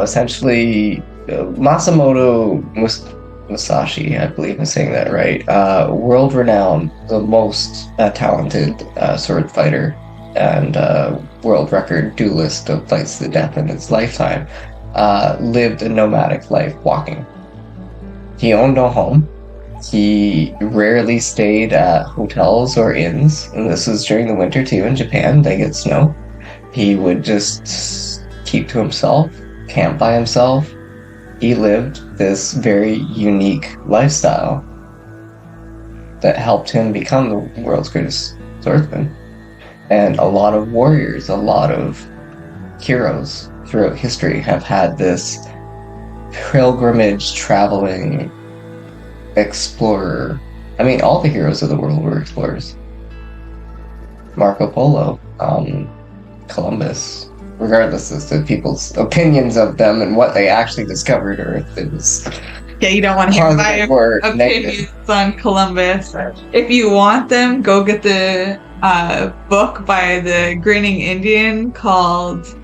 D: Essentially, Masamoto Musashi, I believe I'm saying that right, world-renowned, the most talented sword fighter and world record duelist of fights to the death in his lifetime, lived a nomadic life walking. He owned no home. He rarely stayed at hotels or inns, and this was during the winter too in Japan. They get snow. He would just keep to himself, camp by himself. He lived this very unique lifestyle that helped him become the world's greatest swordsman. And a lot of warriors, a lot of heroes throughout history have had this pilgrimage, traveling explorer. I mean, all the heroes of the world were explorers. Marco Polo, Columbus, regardless as to people's opinions of them and what they actually discovered, or if it was
A: you don't want to hear my opinions on Columbus. If you want them, go get the book by the Grinning Indian called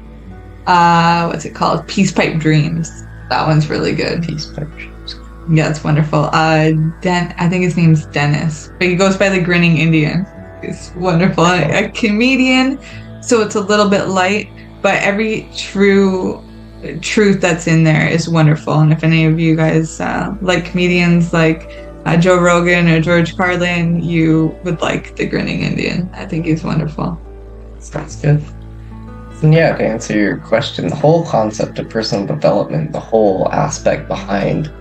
A: what's it called? Peace Pipe Dreams. That one's really good.
D: Peace Pipe Dreams.
A: Yeah, it's wonderful. I think his name's Dennis, but he goes by the Grinning Indian. It's wonderful. A comedian, so it's a little bit light, but every truth that's in there is wonderful. And if any of you guys like comedians like Joe Rogan or George Carlin, you would like the Grinning Indian. I think he's wonderful.
D: Sounds good. And yeah, to answer your question, the whole concept of personal development, the whole aspect behind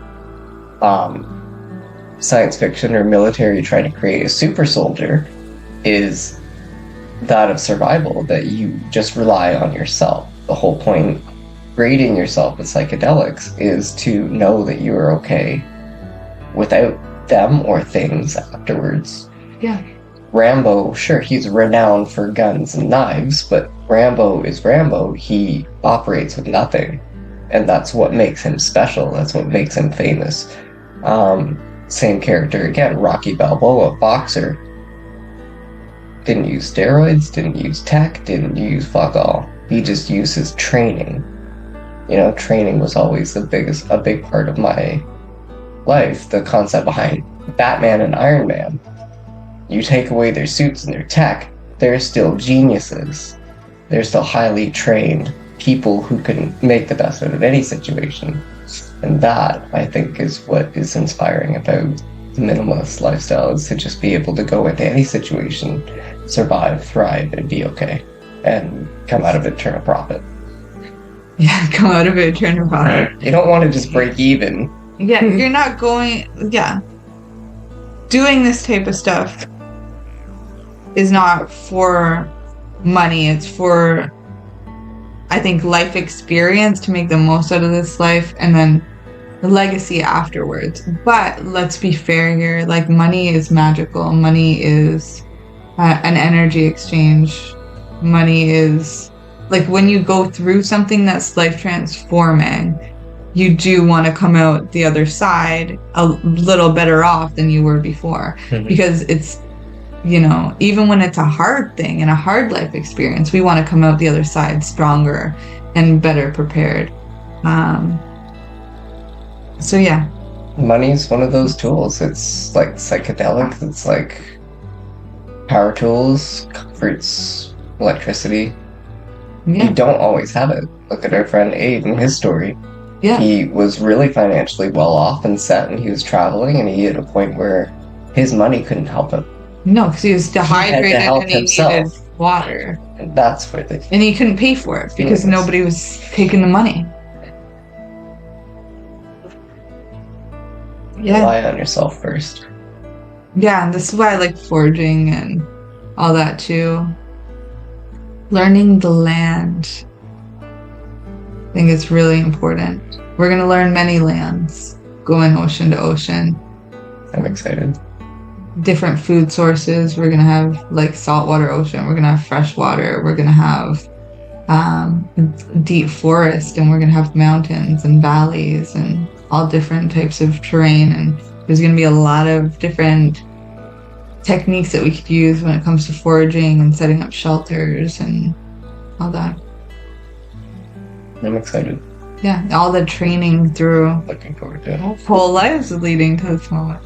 D: science fiction or military trying to create a super soldier is that of survival, that you just rely on yourself. The whole point grading yourself with psychedelics is to know that you are okay without them or things afterwards.
A: Yeah.
D: Rambo, sure, he's renowned for guns and knives, but Rambo is Rambo. He operates with nothing, and that's what makes him special. That's what makes him famous. Same character again, Rocky Balboa, boxer. Didn't use steroids, didn't use tech, didn't use fuck all. He just used his training. Training was always a big part of my life. The concept behind Batman and Iron Man. You take away their suits and their tech, they're still geniuses. They're still highly trained people who can make the best out of any situation. And that, I think, is what is inspiring about the minimalist lifestyle, is to just be able to go into any situation, survive, thrive, and be okay. And come out of it, turn a profit.
A: Yeah, come out of it, turn a profit.
D: You don't want to just break even.
A: Yeah, you're not going... Yeah. Doing this type of stuff is not for money. It's for, I think, life experience, to make the most out of this life, and then the legacy afterwards. But let's be fair here. Like, money is magical. Money is an energy exchange. Money is, like, when you go through something that's life transforming, you do want to come out the other side a little better off than you were before. Mm-hmm. Because it's, even when it's a hard thing and a hard life experience, we want to come out the other side stronger and better prepared. So yeah.
D: Money's one of those tools. It's like psychedelics. It's like power tools, comforts, electricity. Yeah. You don't always have it. Look at our friend Abe and his story. Yeah. He was really financially well off and set, and he was traveling, and he hit a point where his money couldn't help him.
A: No, because he was dehydrated and he needed water.
D: And that's where
A: and he couldn't pay for it because nobody was taking the money. Yeah.
D: Rely on yourself first.
A: Yeah, and this is why I like foraging and all that too. Learning the land. I think it's really important. We're going to learn many lands, going ocean to ocean.
D: I'm excited.
A: Different food sources. We're going to have like saltwater ocean. We're going to have fresh water. We're going to have deep forest, and we're going to have mountains and valleys and all different types of terrain. And there's going to be a lot of different techniques that we could use when it comes to foraging and setting up shelters and all that.
D: I'm excited.
A: Yeah, all the training through
D: Looking forward to it.
A: whole lives leading to this moment.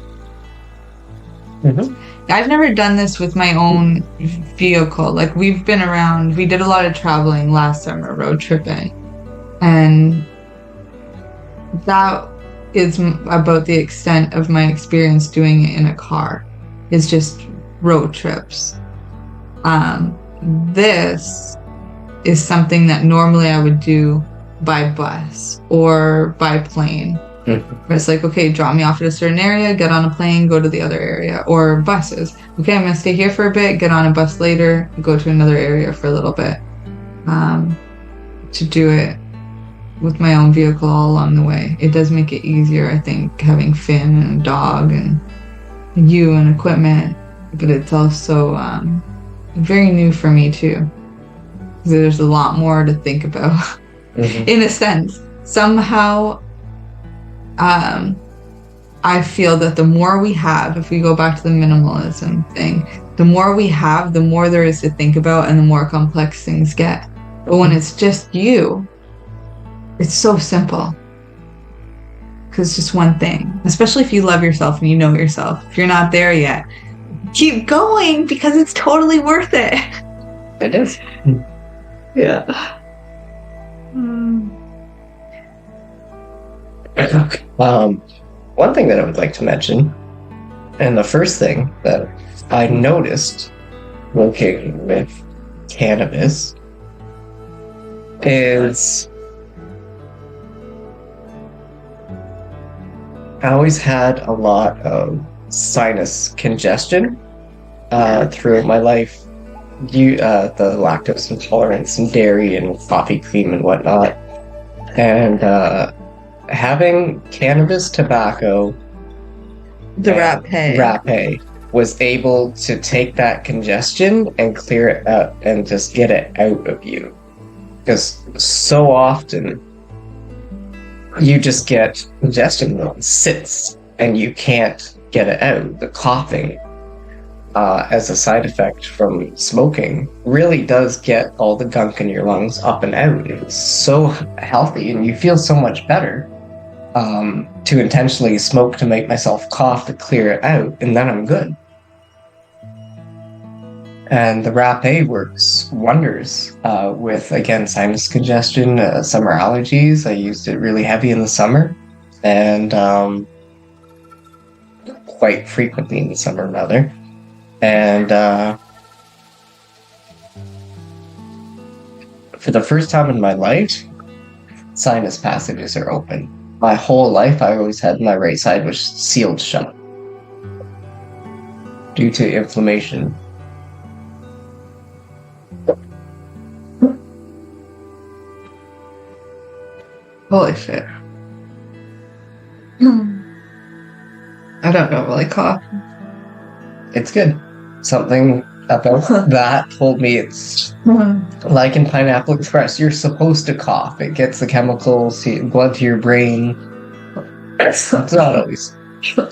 D: Mm-hmm.
A: I've never done this with my own vehicle. Like, we've been around, we did a lot of traveling last summer, road tripping. And that is about the extent of my experience doing it in a car. It's just road trips. This is something that normally I would do by bus or by plane.
D: Mm-hmm.
A: It's like, okay, drop me off at a certain area, get on a plane, go to the other area. Or buses. Okay, I'm going to stay here for a bit, get on a bus later, go to another area for a little bit. To do it with my own vehicle all along the way. It does make it easier, I think, having Finn and a dog and you and equipment. But it's also very new for me, too. There's a lot more to think about. Mm-hmm. In a sense. Somehow, I feel that the more we have, if we go back to the minimalism thing, the more we have, the more there is to think about and the more complex things get. But when it's just you, it's so simple. Because it's just one thing. Especially if you love yourself and you know yourself. If you're not there yet, keep going because it's totally worth it.
D: It is.
A: Yeah.
D: One thing that I would like to mention, and the first thing that I noticed working with cannabis is I always had a lot of sinus congestion throughout my life. The lactose intolerance and dairy and coffee cream and whatnot. And having cannabis tobacco,
A: the rapé
D: was able to take that congestion and clear it out and just get it out of you. Because so often you just get congestion that sits and you can't get it out. The coughing as a side effect from smoking really does get all the gunk in your lungs up and out. It's so healthy and you feel so much better to intentionally smoke to make myself cough to clear it out, and then I'm good. And the rapé works wonders with, again, sinus congestion, summer allergies. I used it really heavy in the summer and quite frequently in the summer, rather. And for the first time in my life, sinus passages are open. My whole life, I always had my right side was sealed shut due to inflammation.
A: Holy shit. I don't normally cough.
D: It's good. Something about that told me it's like in Pineapple Express. You're supposed to cough. It gets the chemicals, blood to your brain. It's not always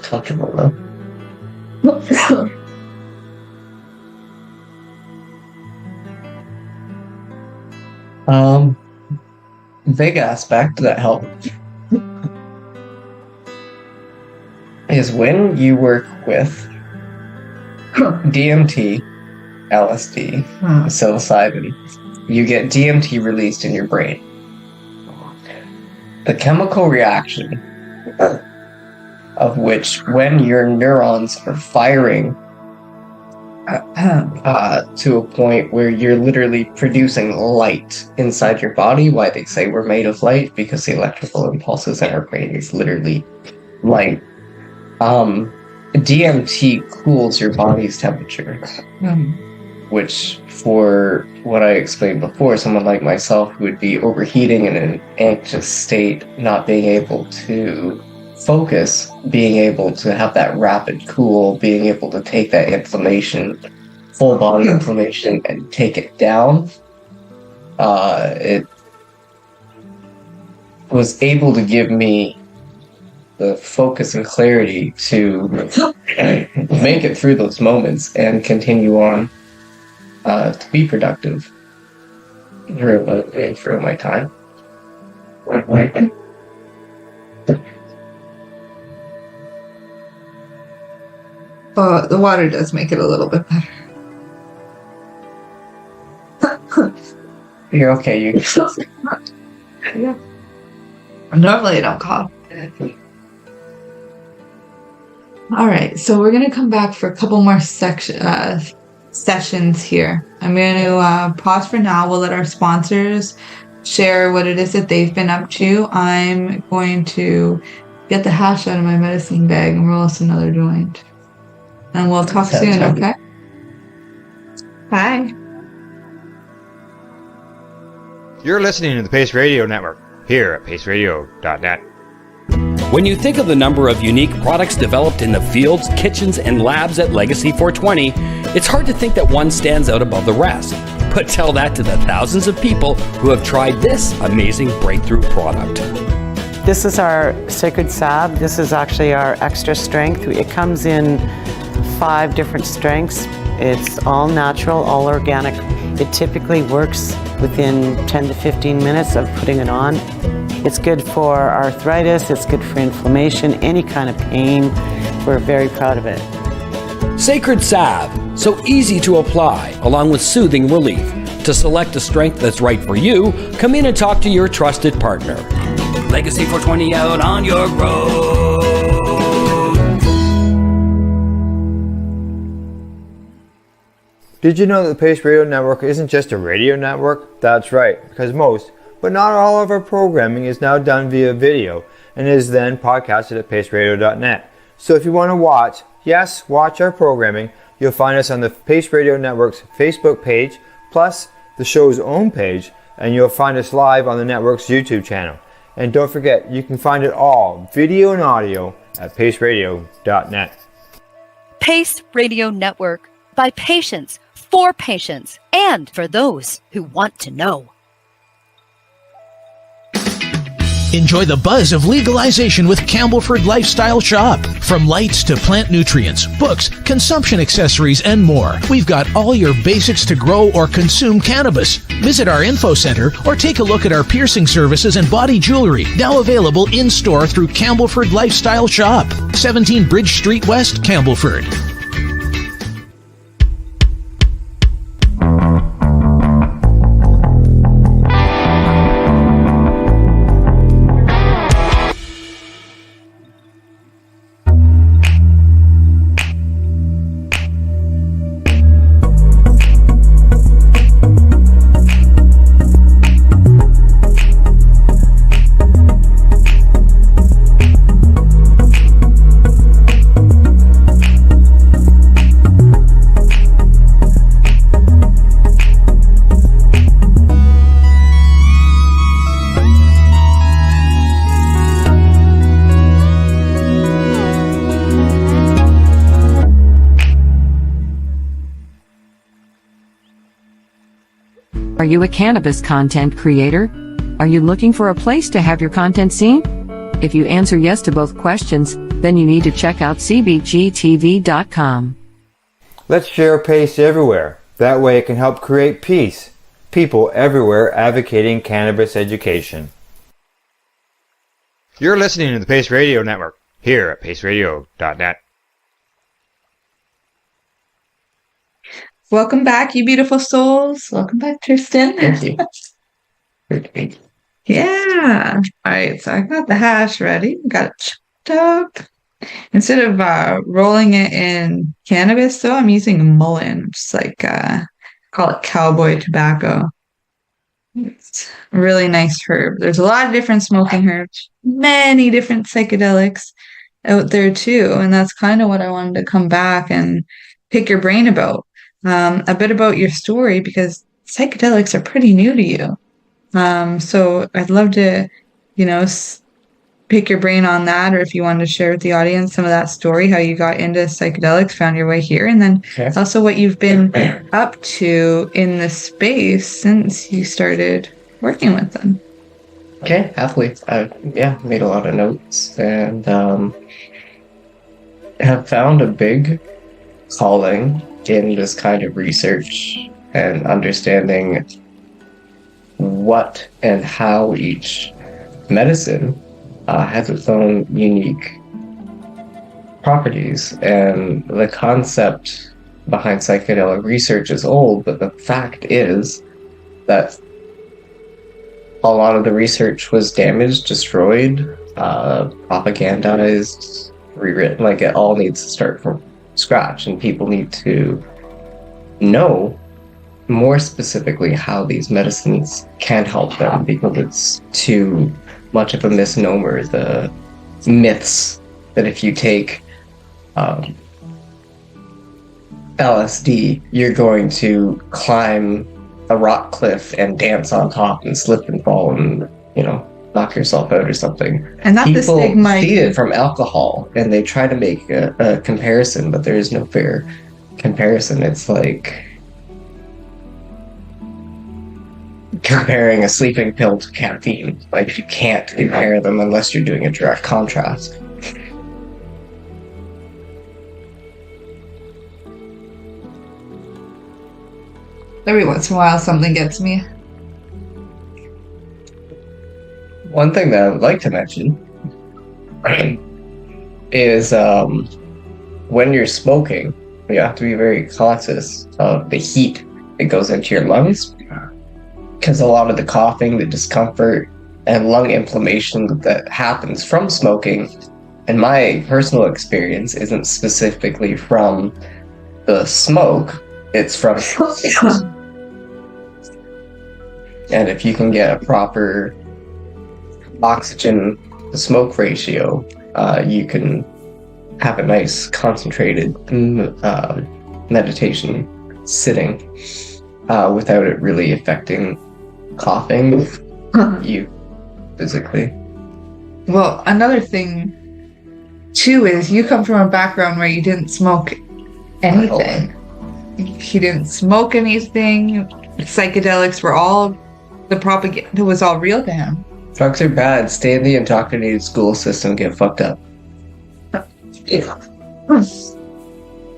D: comfortable though. Big aspect that helped is when you work with DMT, LSD, psilocybin, you get DMT released in your brain. The chemical reaction of which, when your neurons are firing to a point where you're literally producing light inside your body. Why they say we're made of light? Because the electrical impulses in our brain is literally light. DMT cools your body's temperature, which, for what I explained before, someone like myself who would be overheating in an anxious state, not being able to focus, being able to have that rapid cool, being able to take that inflammation, full body inflammation, and take it down, it was able to give me the focus and clarity to make it through those moments and continue on to be productive through my time.
A: But the water does make it a little bit better.
D: You're okay. You.
A: Yeah. Normally I don't cough. All right, so we're gonna come back for a couple more sessions here. I'm gonna pause for now. We'll let our sponsors share what it is that they've been up to. I'm going to get the hash out of my medicine bag and roll us another joint. And we'll talk soon, okay? Bye.
B: You're listening to the Pace Radio Network here at paceradio.net.
H: When you think of the number of unique products developed in the fields, kitchens, and labs at Legacy 420, it's hard to think that one stands out above the rest. But tell that to the thousands of people who have tried this amazing breakthrough product.
I: This is our sacred salve. This is actually our extra strength. It comes in 5 different strengths. It's all natural, all organic. It typically works within 10 to 15 minutes of putting it on. It's good for arthritis, it's good for inflammation, any kind of pain. We're very proud of it.
H: Sacred salve, so easy to apply, along with soothing relief. To select a strength that's right for you, come in and talk to your trusted partner. Legacy 420 out on your road.
B: Did you know that the Pace Radio Network isn't just a radio network? That's right, because most, but not all of our programming is now done via video and is then podcasted at paceradio.net. So if you want to watch our programming, you'll find us on the Pace Radio Network's Facebook page, plus the show's own page, and you'll find us live on the network's YouTube channel. And don't forget, you can find it all, video and audio, at paceradio.net.
J: Pace Radio Network, by patients, for patients, and for those who want to know.
G: Enjoy the buzz of legalization with Campbellford Lifestyle Shop. From lights to plant nutrients, books, consumption accessories, and more, we've got all your basics to grow or consume cannabis. Visit our info center or take a look at our piercing services and body jewelry, now available in-store through Campbellford Lifestyle Shop, 17 Bridge Street West, Campbellford.
C: Are you a cannabis content creator? Are you looking for a place to have your content seen? If you answer yes to both questions, then you need to check out cbgtv.com.
B: Let's share Pace everywhere. That way it can help create peace. People everywhere advocating cannabis education. You're listening to the Pace Radio Network here at paceradio.net.
A: Welcome back, you beautiful souls. Welcome back, Tristan.
D: Thank you.
A: Yeah. All right, so I got the hash ready. Got it chopped up. Instead of rolling it in cannabis, though, I'm using mullein, just like call it cowboy tobacco. It's a really nice herb. There's a lot of different smoking herbs, many different psychedelics out there too, and that's kind of what I wanted to come back and pick your brain about. A bit about your story, because psychedelics are pretty new to you. So I'd love to, pick your brain on that, or if you wanted to share with the audience some of that story, how you got into psychedelics, found your way here, and then also what you've been up to in the space since you started working with them.
D: Okay, happily. I made a lot of notes and have found a big calling in this kind of research and understanding what and how each medicine has its own unique properties. And the concept behind psychedelic research is old, but the fact is that a lot of the research was damaged, destroyed, propagandized, rewritten. Like, it all needs to start from scratch, and people need to know more specifically how these medicines can help them, because it's too much of a misnomer. The myths that if you take LSD, you're going to climb a rock cliff and dance on top and slip and fall and, knock yourself out or something.
A: And that's the stigma.
D: People see it from alcohol and they try to make a comparison, but there is no fair comparison. It's like comparing a sleeping pill to caffeine. Like, you can't compare them unless you're doing a direct contrast.
A: Every once in a while, something gets me.
D: One thing that I would like to mention is when you're smoking, you have to be very conscious of the heat that goes into your lungs, because a lot of the coughing, the discomfort, and lung inflammation that happens from smoking, in my personal experience, isn't specifically from the smoke, it's from and if you can get a proper oxygen to smoke ratio, you can have a nice concentrated meditation sitting without it really affecting coughing you physically.
A: Well, another thing too is you come from a background where you didn't smoke anything. You didn't smoke anything. Psychedelics were all, the propaganda was all real to him.
D: Drugs are bad. Stay in the indoctrinated school system, get fucked up.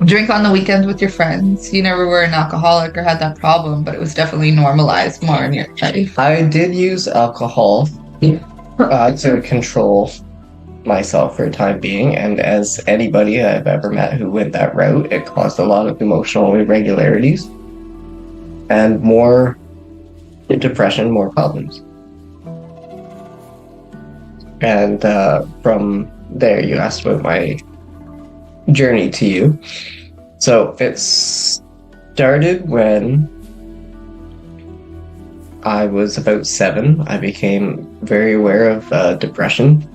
A: Drink on the weekends with your friends. You never were an alcoholic or had that problem, but it was definitely normalized more in your life.
D: I did use alcohol to control myself for a time being, and as anybody I've ever met who went that route, it caused a lot of emotional irregularities and more depression, more problems. And from there, you asked about my journey to you. So it started when I was about 7. I became very aware of depression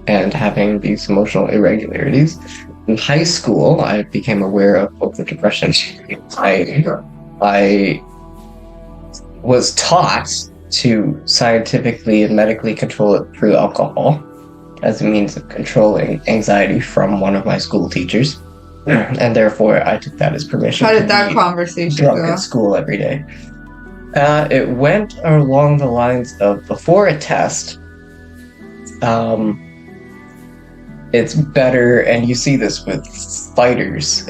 D: and having these emotional irregularities. In high school, I became aware of both the depression. I was taught to scientifically and medically control it through alcohol as a means of controlling anxiety from one of my school teachers. And therefore, I took that as permission.
A: How did that conversation
D: drunk
A: go?
D: at school every day. It went along the lines of, before a test, it's better, and you see this with fighters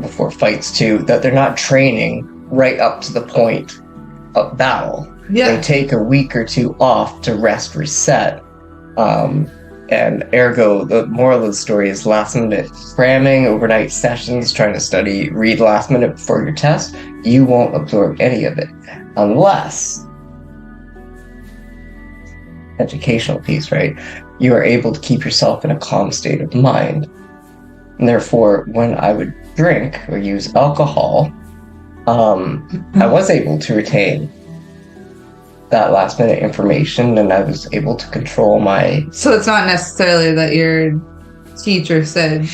D: before fights too, that they're not training right up to the point of battle.
A: Yeah.
D: They take a week or 2 off to rest, reset, and ergo, the moral of the story is last minute cramming, overnight sessions, trying to study, read last minute before your test. You won't absorb any of it unless educational piece, right? You are able to keep yourself in a calm state of mind. And therefore, when I would drink or use alcohol, I was able to retain that last minute information, and I was able to control my...
A: So it's not necessarily that your teacher said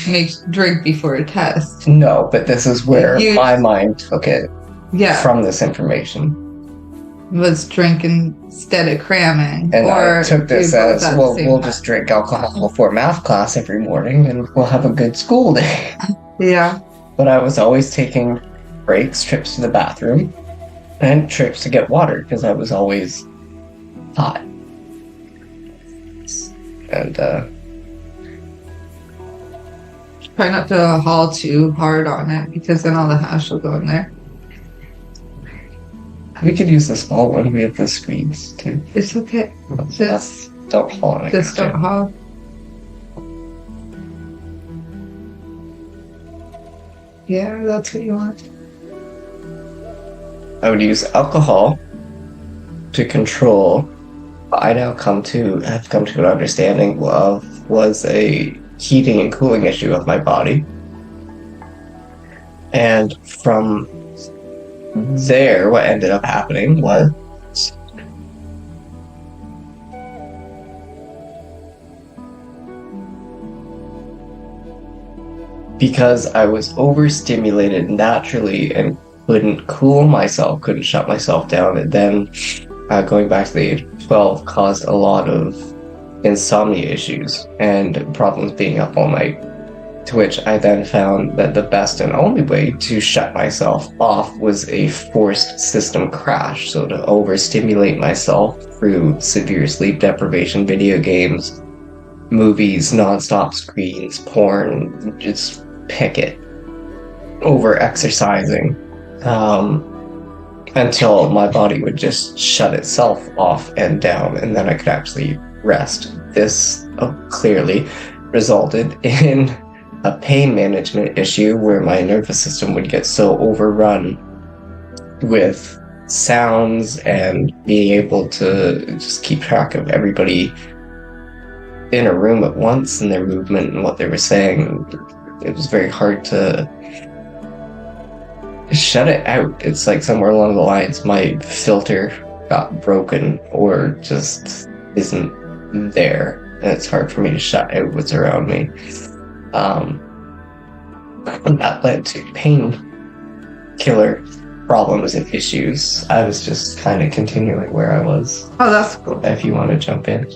A: drink before a test.
D: No, but this is where my mind took it from this information.
A: Was drink instead of cramming.
D: And I took this as, well, we'll just drink alcohol before math class every morning and we'll have a good school day.
A: Yeah.
D: But I was always taking breaks, trips to the bathroom, and trips to get water, because I was always hot. And
A: Try not to haul too hard on it, because then all the hash will go in there.
D: we could use the small one. We have the screens too.
A: It's okay. Just
D: Don't haul on it.
A: Just don't haul. Yeah, that's what you want.
D: I would use alcohol to control what I now have come to an understanding of was a heating and cooling issue of my body. And from there, what ended up happening was because I was overstimulated naturally and couldn't cool myself, couldn't shut myself down, and then going back to the age of 12 caused a lot of insomnia issues and problems being up all night, to which I then found that the best and only way to shut myself off was a forced system crash. So to overstimulate myself through severe sleep deprivation, video games, movies, non-stop screens, porn, just pick it, over exercising, until my body would just shut itself off and down, and then I could actually rest. This clearly resulted in a pain management issue where my nervous system would get so overrun with sounds and being able to just keep track of everybody in a room at once and their movement and what they were saying. It was very hard to shut it out. It's like somewhere along the lines my filter got broken or just isn't there, and it's hard for me to shut out what's around me. And that led to painkiller problems and issues. I was just kind of continuing where I was.
A: Oh, that's cool.
D: If you want to jump in.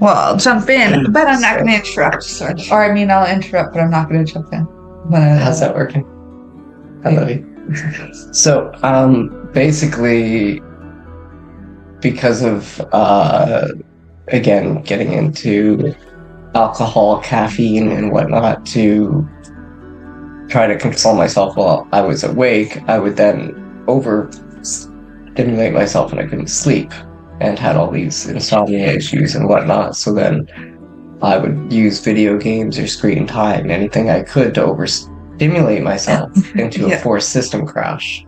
A: Well, I'll jump in, but I'm not going to interrupt. Or I mean, I'll interrupt, but I'm not going to jump in.
D: How's that working? I love you. So, basically, because of, again, getting into alcohol, caffeine, and whatnot to try to console myself while I was awake, I would then overstimulate myself and I couldn't sleep and had all these insomnia issues and whatnot. So then I would use video games or screen time, anything I could to overstimulate myself into a forced system crash.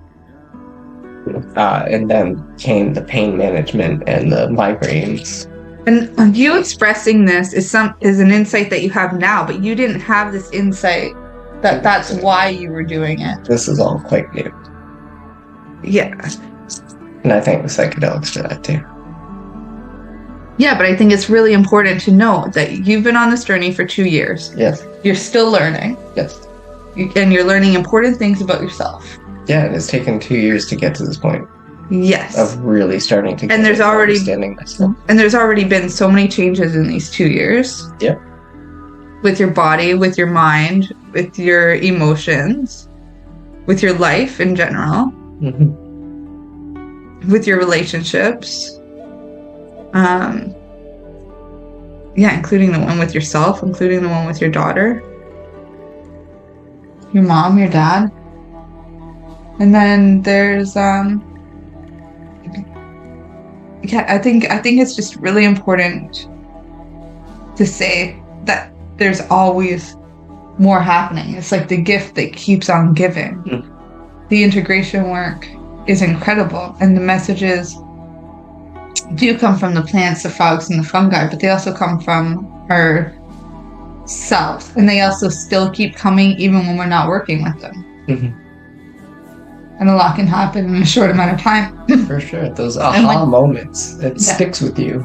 D: And then came the pain management and the migraines.
A: And you expressing this is an insight that you have now, but you didn't have this insight that's why you were doing it.
D: This is all quite new.
A: Yeah.
D: And I thank the psychedelics for that too.
A: Yeah, but I think it's really important to know that you've been on this journey for 2 years.
D: Yes.
A: You're still learning.
D: Yes.
A: And you're learning important things about yourself.
D: Yeah, and it's taken 2 years to get to this point.
A: Yes.
D: Of really starting to get understanding myself.
A: And there's already been so many changes in these 2 years.
D: Yep.
A: With your body, with your mind, with your emotions, with your life in general, with your relationships. Including the one with yourself, including the one with your daughter, your mom, your dad. And then there's I think it's just really important to say that there's always more happening. It's like the gift that keeps on giving. The integration work is incredible, and the messages do come from the plants, the frogs, and the fungi, but they also come from our self, and they also still keep coming even when we're not working with them. And a lot can happen in a short amount of time.
D: For sure. Those aha moments, it sticks with you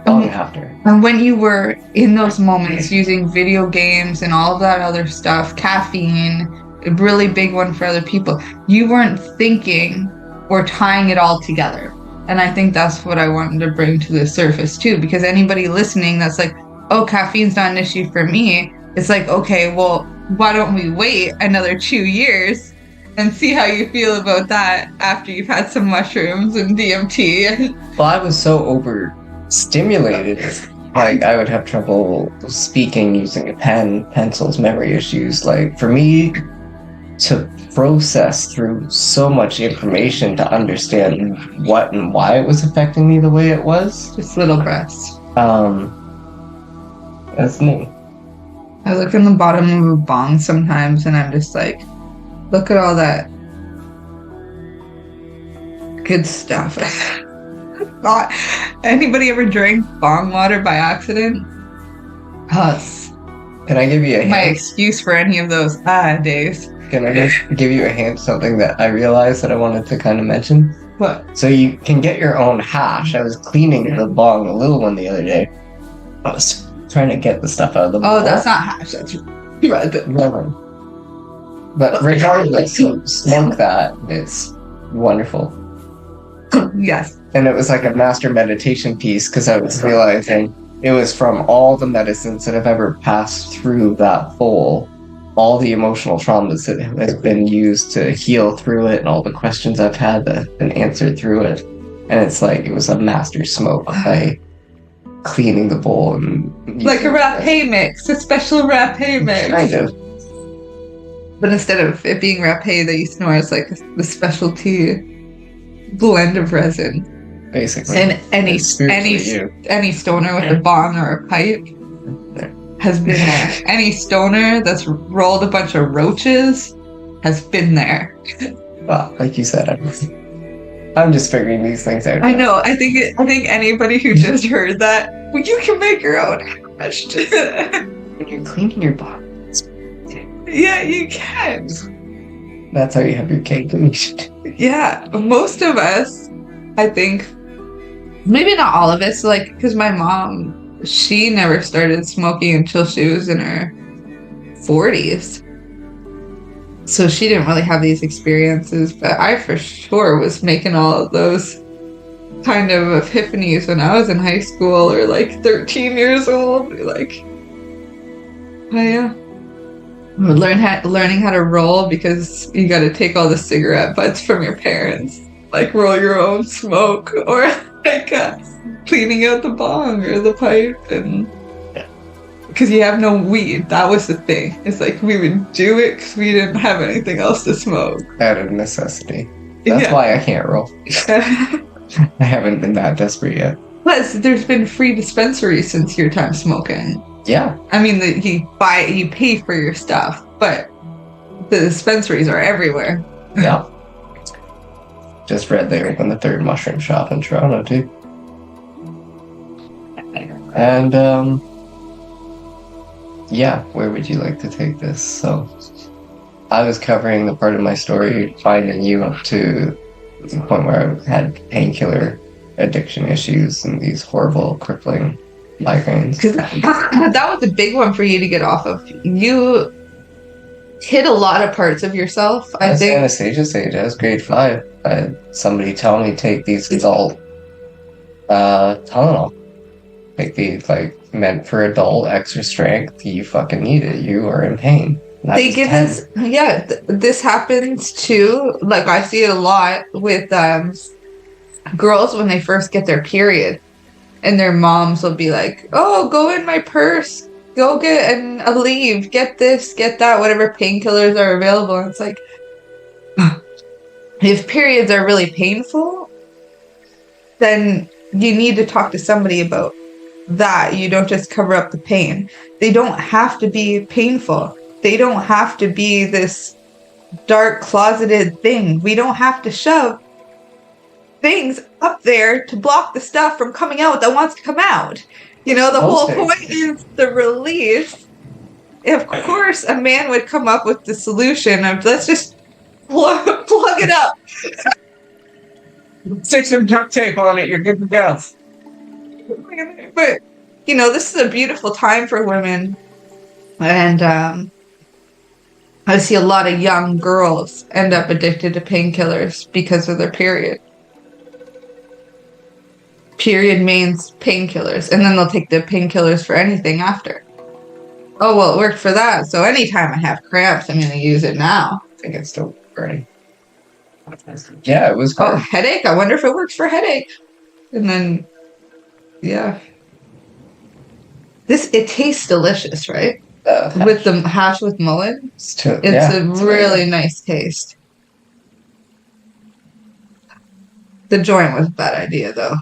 D: long after.
A: And when you were in those moments using video games and all of that other stuff, caffeine, a really big one for other people, you weren't thinking or tying it all together. And I think that's what I wanted to bring to the surface too, because anybody listening that's like, oh, caffeine's not an issue for me. It's like, okay, well, why don't we wait another 2 years and see how you feel about that after you've had some mushrooms and DMT?
D: Well, I was so overstimulated Like, I would have trouble speaking using a pen, pencils, memory issues. Like, for me to process through so much information to understand what and why it was affecting me the way it was.
A: Just little breaths.
D: That's new.
A: I look in the bottom of a bong sometimes and I'm just like, look at all that good stuff. Not anybody ever drank bong water by accident? Us.
D: Can I give you a hint?
A: My excuse for any of those days.
D: Can I just give you a hint? Something that I realized that I wanted to kind of mention.
A: What?
D: So you can get your own hash. I was cleaning the bong, the little one, the other day. I was trying to get the stuff out of the bowl.
A: Oh, that's not hash. That's
D: Reverend. But regardless, you smoke that. It's wonderful.
A: Yes.
D: And it was like a master meditation piece because I was realizing it was from all the medicines that have ever passed through that bowl, all the emotional traumas that have been used to heal through it, and all the questions I've had that have been answered through it. And it's like it was a master smoke by cleaning the bowl and
A: like a rapé mix, a special rapé mix.
D: Kind of.
A: But instead of it being rapé, they used to know it's like the specialty blend of resin.
D: Basically.
A: And any stoner with a bong or a pipe has been there. Any stoner that's rolled a bunch of roaches has been there.
D: Well, like you said, I'm just figuring these things out.
A: I know. I think anybody who just heard that, well, you can make your own hash.
D: When you're cleaning your bong.
A: Yeah, you can.
D: That's how you have your cake.
A: Yeah, most of us, I think, maybe not all of us, like, because my mom, she never started smoking until she was in her 40s. So she didn't really have these experiences, but I for sure was making all of those kind of epiphanies when I was in high school or like 13 years old. Like, oh yeah. Learning how to roll because you got to take all the cigarette butts from your parents. Like roll your own smoke or like cleaning out the bong or the pipe, and because you have no weed. That was the thing. It's like we would do it because we didn't have anything else to smoke.
D: Out of necessity. That's why I can't roll. I haven't been that desperate yet.
A: Plus, there's been free dispensaries since your time smoking.
D: Yeah.
A: I mean, you pay for your stuff, but the dispensaries are everywhere.
D: Yeah. Just read they opened the third mushroom shop in Toronto, too. And, yeah, where would you like to take this? So, I was covering the part of my story, finding you up to the point where I had painkiller addiction issues and these horrible, crippling migraines.
A: Because that was a big one for you to get off of. You hit a lot of parts of yourself, I think.
D: Anastasia stage, I was grade 5. I had somebody tell me take these adult Tylenol. Take these, like, meant for adult extra strength. You fucking need it. You are in pain.
A: They give us, this happens too. Like, I see it a lot with girls when they first get their period. And their moms will be like, oh, go in my purse. Go get a Aleve. Get this, get that, whatever painkillers are available. And it's like, if periods are really painful, then you need to talk to somebody about that. You don't just cover up the pain. They don't have to be painful. They don't have to be this dark, closeted thing. We don't have to shove things up there to block the stuff from coming out that wants to come out. You know, the whole point is the release. Of course, a man would come up with the solution of let's just plug it up.
D: Stick some duct tape on it, you're good to go.
A: But, you know, this is a beautiful time for women. And I see a lot of young girls end up addicted to painkillers because of their period. Period means painkillers, and then they'll take the painkillers for anything after. Oh, well, it worked for that, so anytime I have cramps, I'm going to use it now.
D: I think it's still burning. Yeah, it was hard.
A: Oh, headache? I wonder if it works for headache. And then, yeah. it tastes delicious, right? With the hash with mullet. It's a really nice taste. The joint was a bad idea, though.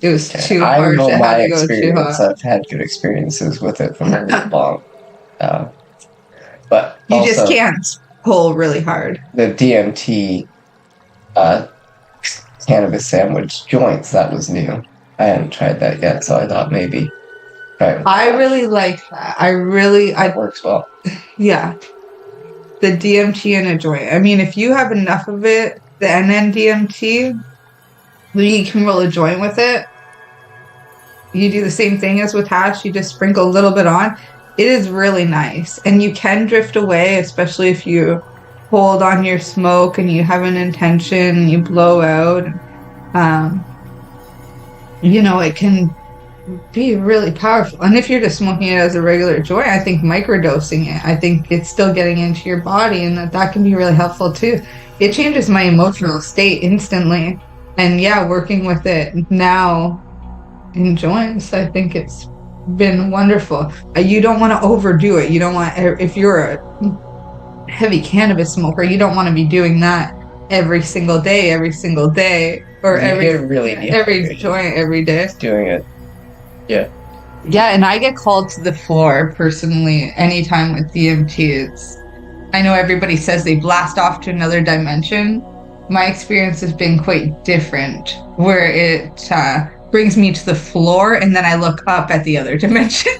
A: It was too harsh.
D: I know
A: it
D: my
A: had to go
D: experience.
A: too hot.
D: I've had good experiences with it from a long. But
A: you also, just can't pull really hard.
D: The DMT cannabis sandwich joints, that was new. I hadn't tried that yet, so I thought maybe.
A: I really like that. It
D: works well.
A: Yeah. The DMT in a joint. I mean, if you have enough of it, the NN-DMT, you can roll a joint with it. You do the same thing as with hash. You just sprinkle a little bit on. It is really nice. And you can drift away, especially if you hold on your smoke and you have an intention and you blow out. It can be really powerful. And if you're just smoking it as a regular joint, I think microdosing it, I think it's still getting into your body, and that can be really helpful too. It changes my emotional state instantly. And working with it now in joints, I think it's been wonderful. You don't want to overdo it. You don't want, if you're a heavy cannabis smoker, you don't want to be doing that every single day, or every joint every day.
D: Doing it. Yeah.
A: Yeah, and I get called to the floor personally anytime with DMT. I know everybody says they blast off to another dimension. My experience has been quite different, where it brings me to the floor and then I look up at the other dimension.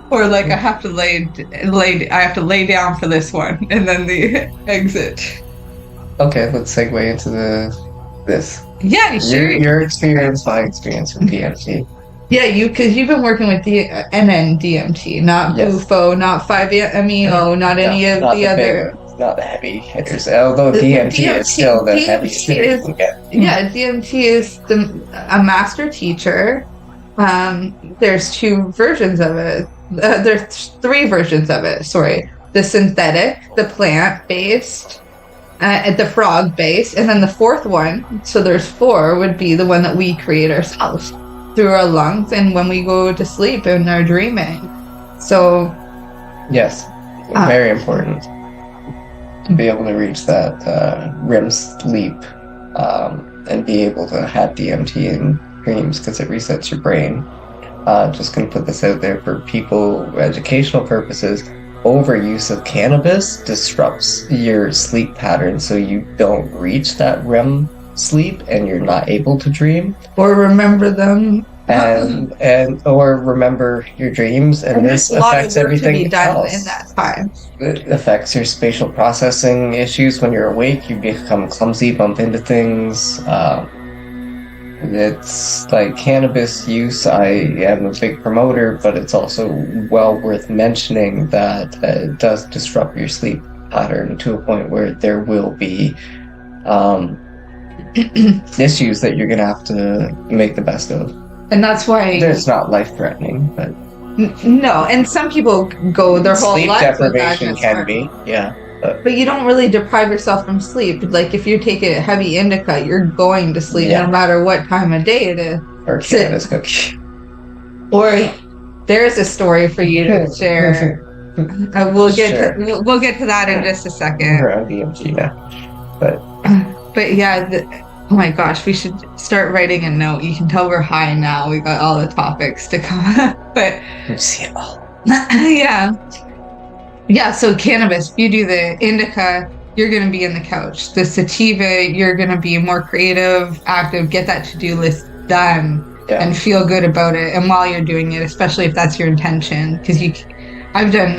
A: Or like I have to lay down for this one and then the exit.
D: Okay, let's segue into this.
A: Yeah, sure.
D: Your experience, my experience with DMT.
A: Yeah, because you've been working with the NN-DMT, not Bufo, not 5-MeO, not any of the other.
D: Not the heavy hitters, although DMT is still the heaviest hitter you can get.
A: Yeah, DMT is a master teacher. There's two versions of it. There's three versions of it, sorry. The synthetic, the plant-based, the frog-based, and then the fourth one, so there's four, would be the one that we create ourselves through our lungs and when we go to sleep and are dreaming. So...
D: Yes, very important. To be able to reach that REM sleep and be able to have DMT in dreams because it resets your brain. Just going to put this out there for people, educational purposes. Overuse of cannabis disrupts your sleep pattern so you don't reach that REM sleep and you're not able to dream.
A: Or remember them.
D: Or remember your dreams, and this affects everything else.
A: In that time.
D: It affects your spatial processing issues. When you're awake, you become clumsy, bump into things. It's like cannabis use. I am a big promoter, but it's also well worth mentioning that it does disrupt your sleep pattern to a point where there will be issues that you're going to have to make the best of.
A: And that's why...
D: It's not life-threatening, but...
A: No, and some people go their whole life
D: with that. Sleep deprivation can be, yeah.
A: But you don't really deprive yourself from sleep. Like, if you take a heavy indica, you're going to sleep no matter what time of day it is.
D: Or cannabis cookie.
A: Or there's a story for you to share. We'll get to that in just a second.
D: We're on DMT now.
A: But yeah... Oh my gosh, we should start writing a note. You can tell we're high now. We got all the topics to come. But yeah, so cannabis, if you do the indica, you're going to be in the couch. The sativa, you're going to be more creative, active, get that to-do list done and feel good about it. And while you're doing it, especially if that's your intention, because I've done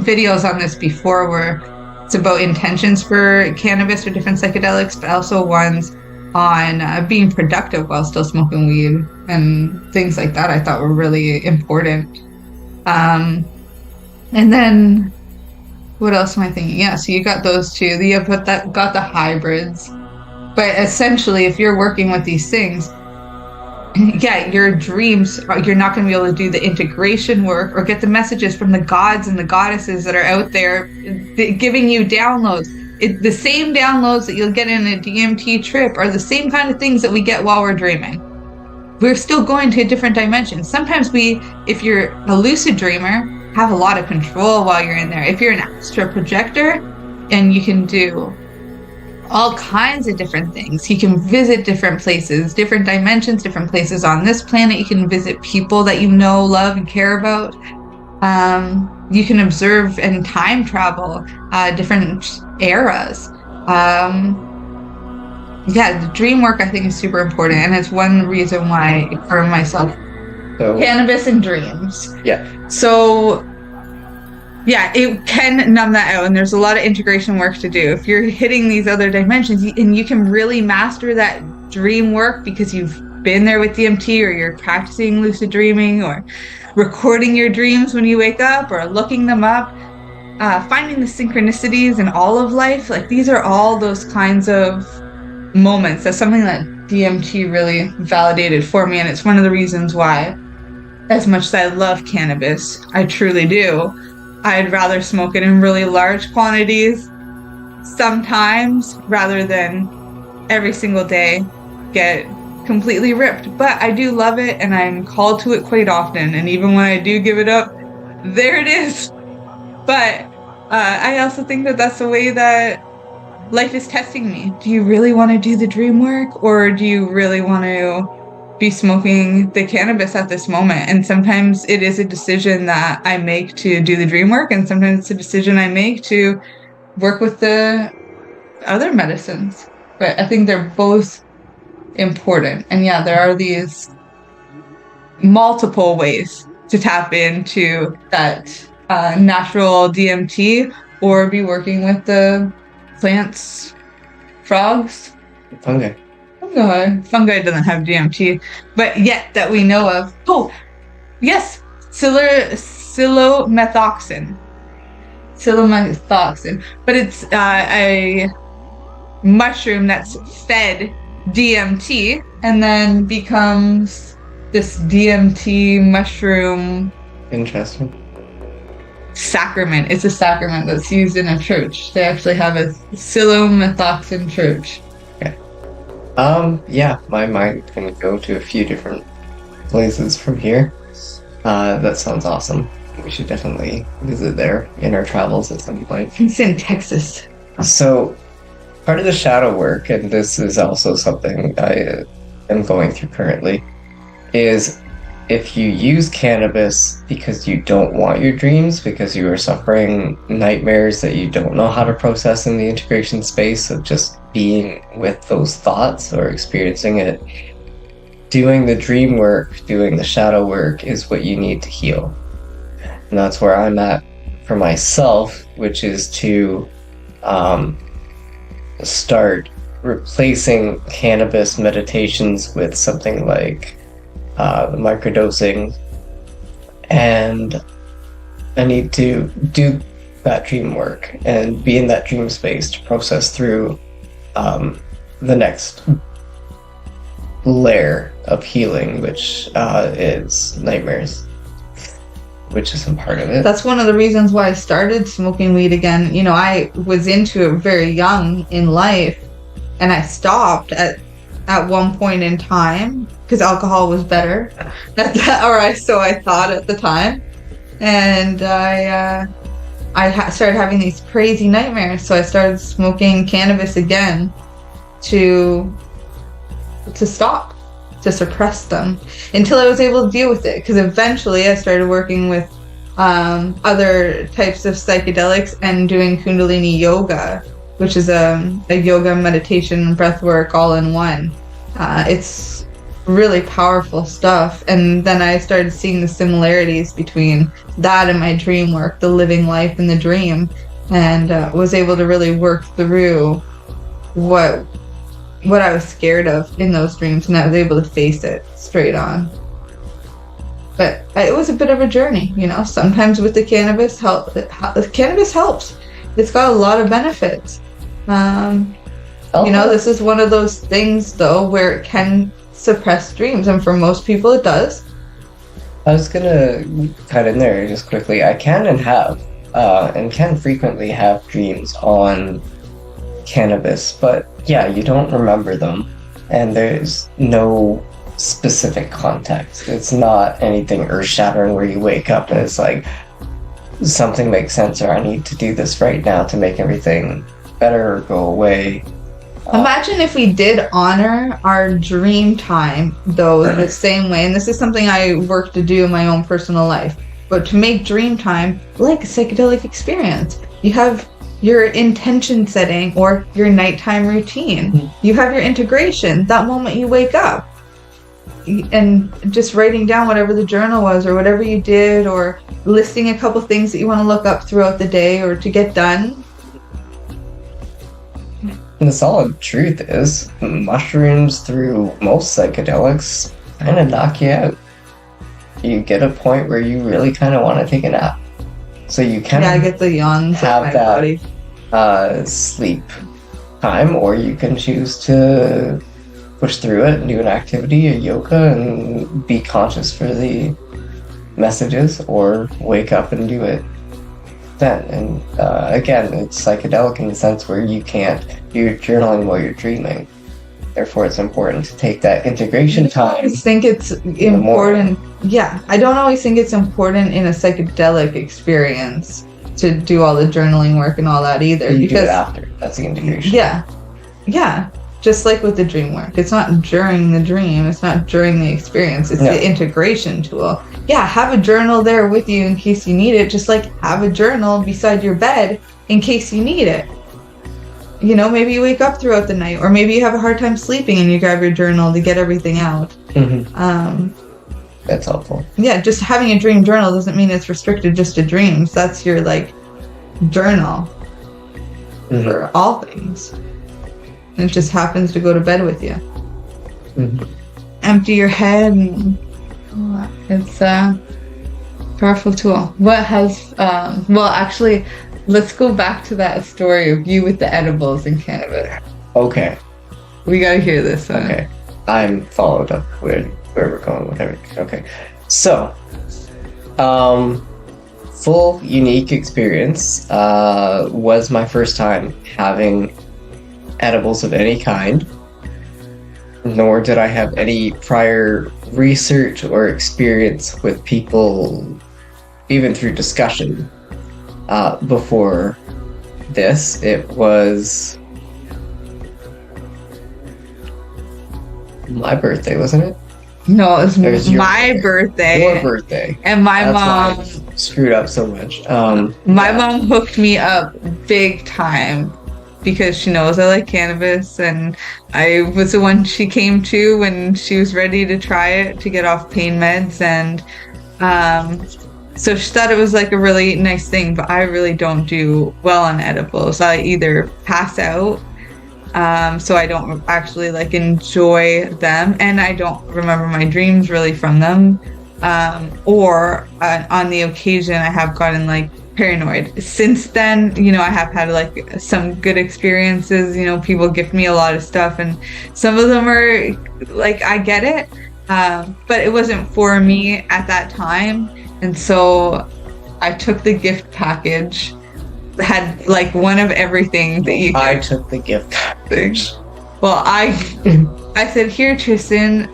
A: videos on this before where it's about intentions for cannabis or different psychedelics, but also ones on being productive while still smoking weed and things like that I thought were really important. And then what else am I thinking? Yeah, so you got those two. You got the hybrids. But essentially, if you're working with these things, your dreams, you're not going to be able to do the integration work or get the messages from the gods and the goddesses that are out there giving you downloads. The same downloads that you'll get in a DMT trip are the same kind of things that we get while we're dreaming. we're still going to different dimensions. Sometimes if you're a lucid dreamer, have a lot of control while you're in there. If you're an astral projector, and you can do all kinds of different things. You can visit different places, different dimensions, different places on this planet. You can visit people that you know, love, and care about. You can observe and time travel different eras. The dream work I think is super important, and it's one reason why for myself, cannabis and dreams.
D: Yeah.
A: So it can numb that out, and there's a lot of integration work to do. If you're hitting these other dimensions, and you can really master that dream work because you've been there with DMT, or you're practicing lucid dreaming, or recording your dreams when you wake up, or looking them up, finding the synchronicities in all of life. Like, these are all those kinds of moments. That's something that DMT really validated for me, and it's one of the reasons why, as much as I love cannabis, I truly do, I'd rather smoke it in really large quantities sometimes rather than every single day get completely ripped. But I do love it, and I'm called to it quite often, and even when I do give it up, there it is. But I also think that that's the way that life is testing me. Do you really want to do the dream work, or do you really want to be smoking the cannabis at this moment? And sometimes it is a decision that I make to do the dream work, and sometimes it's a decision I make to work with the other medicines. But I think they're both important. And there are these multiple ways to tap into that natural DMT, or be working with the plants, frogs,
D: fungi.
A: Fungi doesn't have DMT, but yet that we know of. Oh, yes, psilomethoxin. But it's a mushroom that's fed DMT and then becomes this DMT mushroom.
D: Interesting.
A: Sacrament. It's a sacrament that's used in a church. They actually have a psilomethoxin church.
D: My mind can go to a few different places from here. That sounds awesome. We should definitely visit there in our travels at some point.
A: It's in Texas.
D: So, part of the shadow work, and this is also something I am going through currently, is if you use cannabis because you don't want your dreams, because you are suffering nightmares that you don't know how to process in the integration space of just being with those thoughts or experiencing it, doing the dream work, doing the shadow work is what you need to heal. And that's where I'm at for myself, which is to start replacing cannabis meditations with something like microdosing, and I need to do that dream work and be in that dream space to process through the next layer of healing, which is nightmares, which isn't part of it.
A: That's one of the reasons why I started smoking weed again. You know, I was into it very young in life, and I stopped at one point in time because alcohol was better, so I thought at the time, and I started having these crazy nightmares. So I started smoking cannabis again to stop, to suppress them until I was able to deal with it. Because eventually I started working with other types of psychedelics and doing Kundalini yoga, which is a yoga, meditation, breath work all in one. It's really powerful stuff. And then I started seeing the similarities between that and my dream work, the living life in the dream, and was able to really work through what I was scared of in those dreams, and I was able to face it straight on. But it was a bit of a journey, you know. Sometimes with the cannabis cannabis helps. It's got a lot of benefits. You know, this is one of those things though where it can suppress dreams, and for most people it does.
D: I was gonna cut in there just quickly. I can and have and can frequently have dreams on cannabis, but yeah, you don't remember them, and there's no specific context. It's not anything earth-shattering where you wake up and it's like something makes sense, or I need to do this right now to make everything better or go away.
A: Imagine if we did honor our dream time, though, the same way. And this is something I work to do in my own personal life. But to make dream time like a psychedelic experience. You have your intention setting or your nighttime routine. You have your integration, that moment you wake up. And just writing down whatever the journal was or whatever you did, or listing a couple things that you want to look up throughout the day or to get done.
D: And the solid truth is, mushrooms through most psychedelics kind of knock you out. You get a point where you really kind of want to take a nap. So you kind of
A: get the yawns
D: have that sleep time, or you can choose to push through it and do an activity, a yoga, and be conscious for the messages, or wake up and do it then. And again, it's psychedelic in the sense where you're journaling while you're dreaming. Therefore, it's important to take that integration time.
A: I think it's important. Yeah, I don't always think it's important in a psychedelic experience to do all the journaling work and all that either.
D: You do it after. That's the integration.
A: Yeah. Just like with the dream work. It's not during the dream. It's not during the experience. It's the integration tool. Yeah, have a journal there with you in case you need it. Just like have a journal beside your bed in case you need it. You know, maybe you wake up throughout the night, or maybe you have a hard time sleeping and you grab your journal to get everything out.
D: That's helpful.
A: Yeah, just having a dream journal doesn't mean it's restricted just to dreams. That's your journal for all things. And it just happens to go to bed with you. Empty your head, and it's a powerful tool. What has actually, let's go back to that story of you with the edibles in cannabis.
D: Okay.
A: We gotta hear this one.
D: Okay. I'm followed up with where we're going with everything. Okay. So, full unique experience was my first time having edibles of any kind, nor did I have any prior research or experience with people, even through discussion, before this. It was my birthday, wasn't it?
A: No, it was my birthday.
D: Your birthday.
A: And
D: That's why I screwed up so much.
A: My mom hooked me up big time because she knows I like cannabis, and I was the one she came to when she was ready to try it to get off pain meds. And so she thought it was a really nice thing, but I really don't do well on edibles. I either pass out, so I don't actually enjoy them, and I don't remember my dreams really from them, or on the occasion I have gotten paranoid. Since then, I have had some good experiences. People gift me a lot of stuff, and some of them are I get it, but it wasn't for me at that time. And so I took the gift package, had one of everything that you
D: I took the gift package.
A: Well, I said, here, Tristan,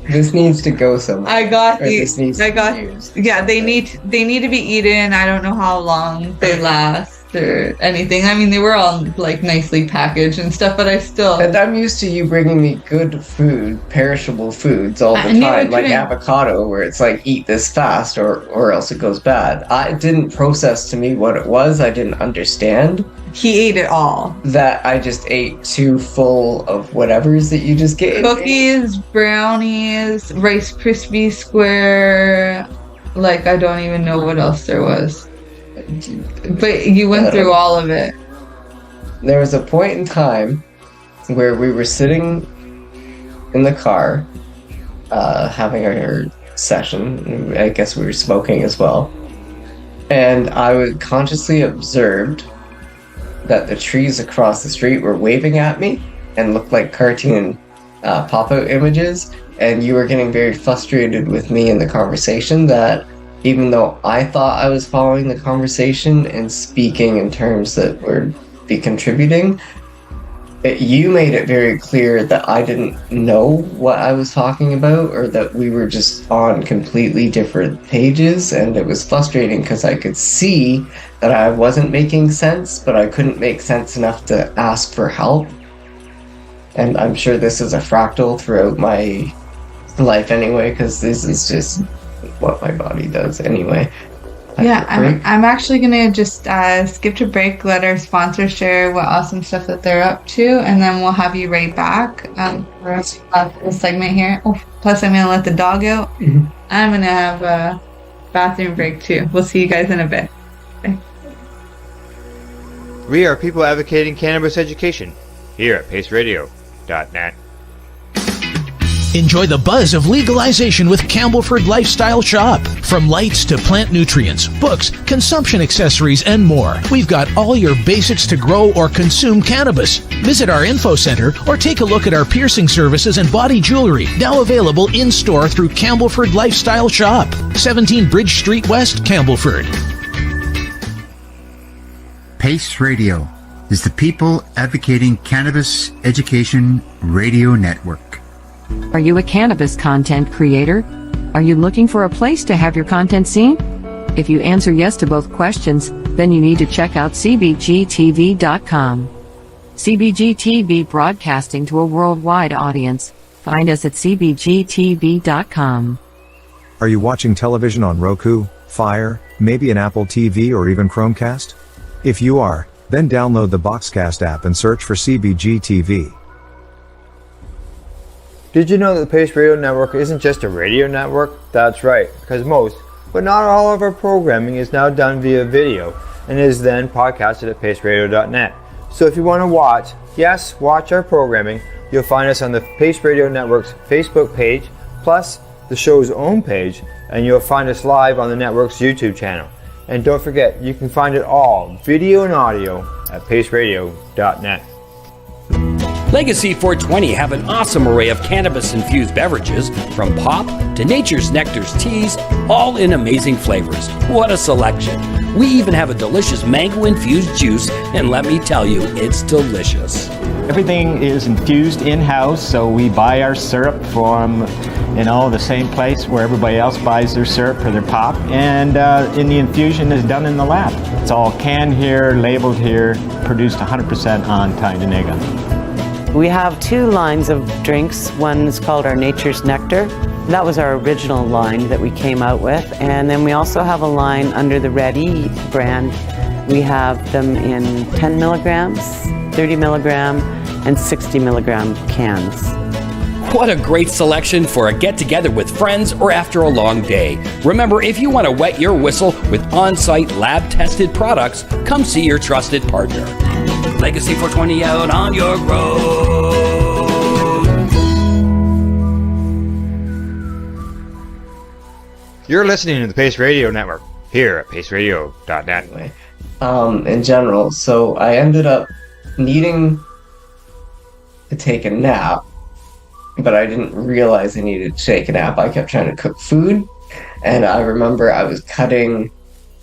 D: this needs to go somewhere.
A: I got
D: these.
A: Yeah, they need to be eaten. I don't know how long they last or anything. I mean, they were all nicely packaged and stuff, but I still.
D: And I'm used to you bringing me good food, perishable foods all the time, like avocado, where it's eat this fast or else it goes bad. It didn't process to me what it was. I didn't understand.
A: He ate it all.
D: That I just ate too full of whatever's that you just gave.
A: Cookies, brownies, Rice Krispie Square. I don't even know what else there was. But you went through all of it.
D: There was a point in time where we were sitting in the car, having our session. I guess we were smoking as well. And I was consciously observed that the trees across the street were waving at me and looked like cartoon pop-out images. And you were getting very frustrated with me in the conversation, that even though I thought I was following the conversation and speaking in terms that would be contributing, you made it very clear that I didn't know what I was talking about, or that we were just on completely different pages, and it was frustrating because I could see that I wasn't making sense, but I couldn't make sense enough to ask for help. And I'm sure this is a fractal throughout my life anyway, because this is just what my body does anyway.
A: Yeah, I'm actually going to just skip to break, let our sponsor share what awesome stuff that they're up to, and then we'll have you right back for this segment here. Oh, plus, I'm going to let the dog out. Mm-hmm. I'm going to have a bathroom break too. We'll see you guys in a bit. Bye.
B: We are people advocating cannabis education here at paceradio.net.
G: Enjoy the buzz of legalization with Campbellford Lifestyle Shop. From lights to plant nutrients, books, consumption accessories, and more, we've got all your basics to grow or consume cannabis. Visit our info center or take a look at our piercing services and body jewelry, now available in-store through Campbellford Lifestyle Shop, 17 Bridge Street West, Campbellford.
F: Pace Radio is the people advocating cannabis education radio network.
C: Are you a cannabis content creator? Are you looking for a place to have your content seen? If you answer yes to both questions, then you need to check out cbgtv.com. CBG TV broadcasting to a worldwide audience. Find us at cbgtv.com.
K: Are you watching television on Roku, Fire, maybe an Apple TV or even Chromecast? If you are, then download the Boxcast app and search for CBG TV.
B: Did you know that the Pace Radio Network isn't just a radio network? That's right, because most, but not all of our programming is now done via video and is then podcasted at paceradio.net. So if you want to watch our programming, you'll find us on the Pace Radio Network's Facebook page, plus the show's own page, and you'll find us live on the network's YouTube channel. And don't forget, you can find it all, video and audio, at paceradio.net.
H: Legacy 420 have an awesome array of cannabis-infused beverages, from pop to Nature's Nectar's teas, all in amazing flavors. What a selection! We even have a delicious mango-infused juice, and let me tell you, it's delicious.
L: Everything is infused in-house, so we buy our syrup from, the same place where everybody else buys their syrup for their pop, and the infusion is done in the lab. It's all canned here, labeled here, produced 100% on Tyndonega.
I: We have two lines of drinks. One is called our Nature's Nectar. That was our original line that we came out with. And then we also have a line under the Reiki brand. We have them in 10 milligrams, 30 milligram, and 60 milligram cans.
H: What a great selection for a get-together with friends or after a long day. Remember, if you want to wet your whistle with on-site lab-tested products, come see your trusted partner. Legacy 420 out on your road.
B: You're listening to the Pace Radio Network here at paceradio.net.
D: In general, so I ended up needing to take a nap, but I didn't realize I needed to take a nap. I kept trying to cook food, and I remember I was cutting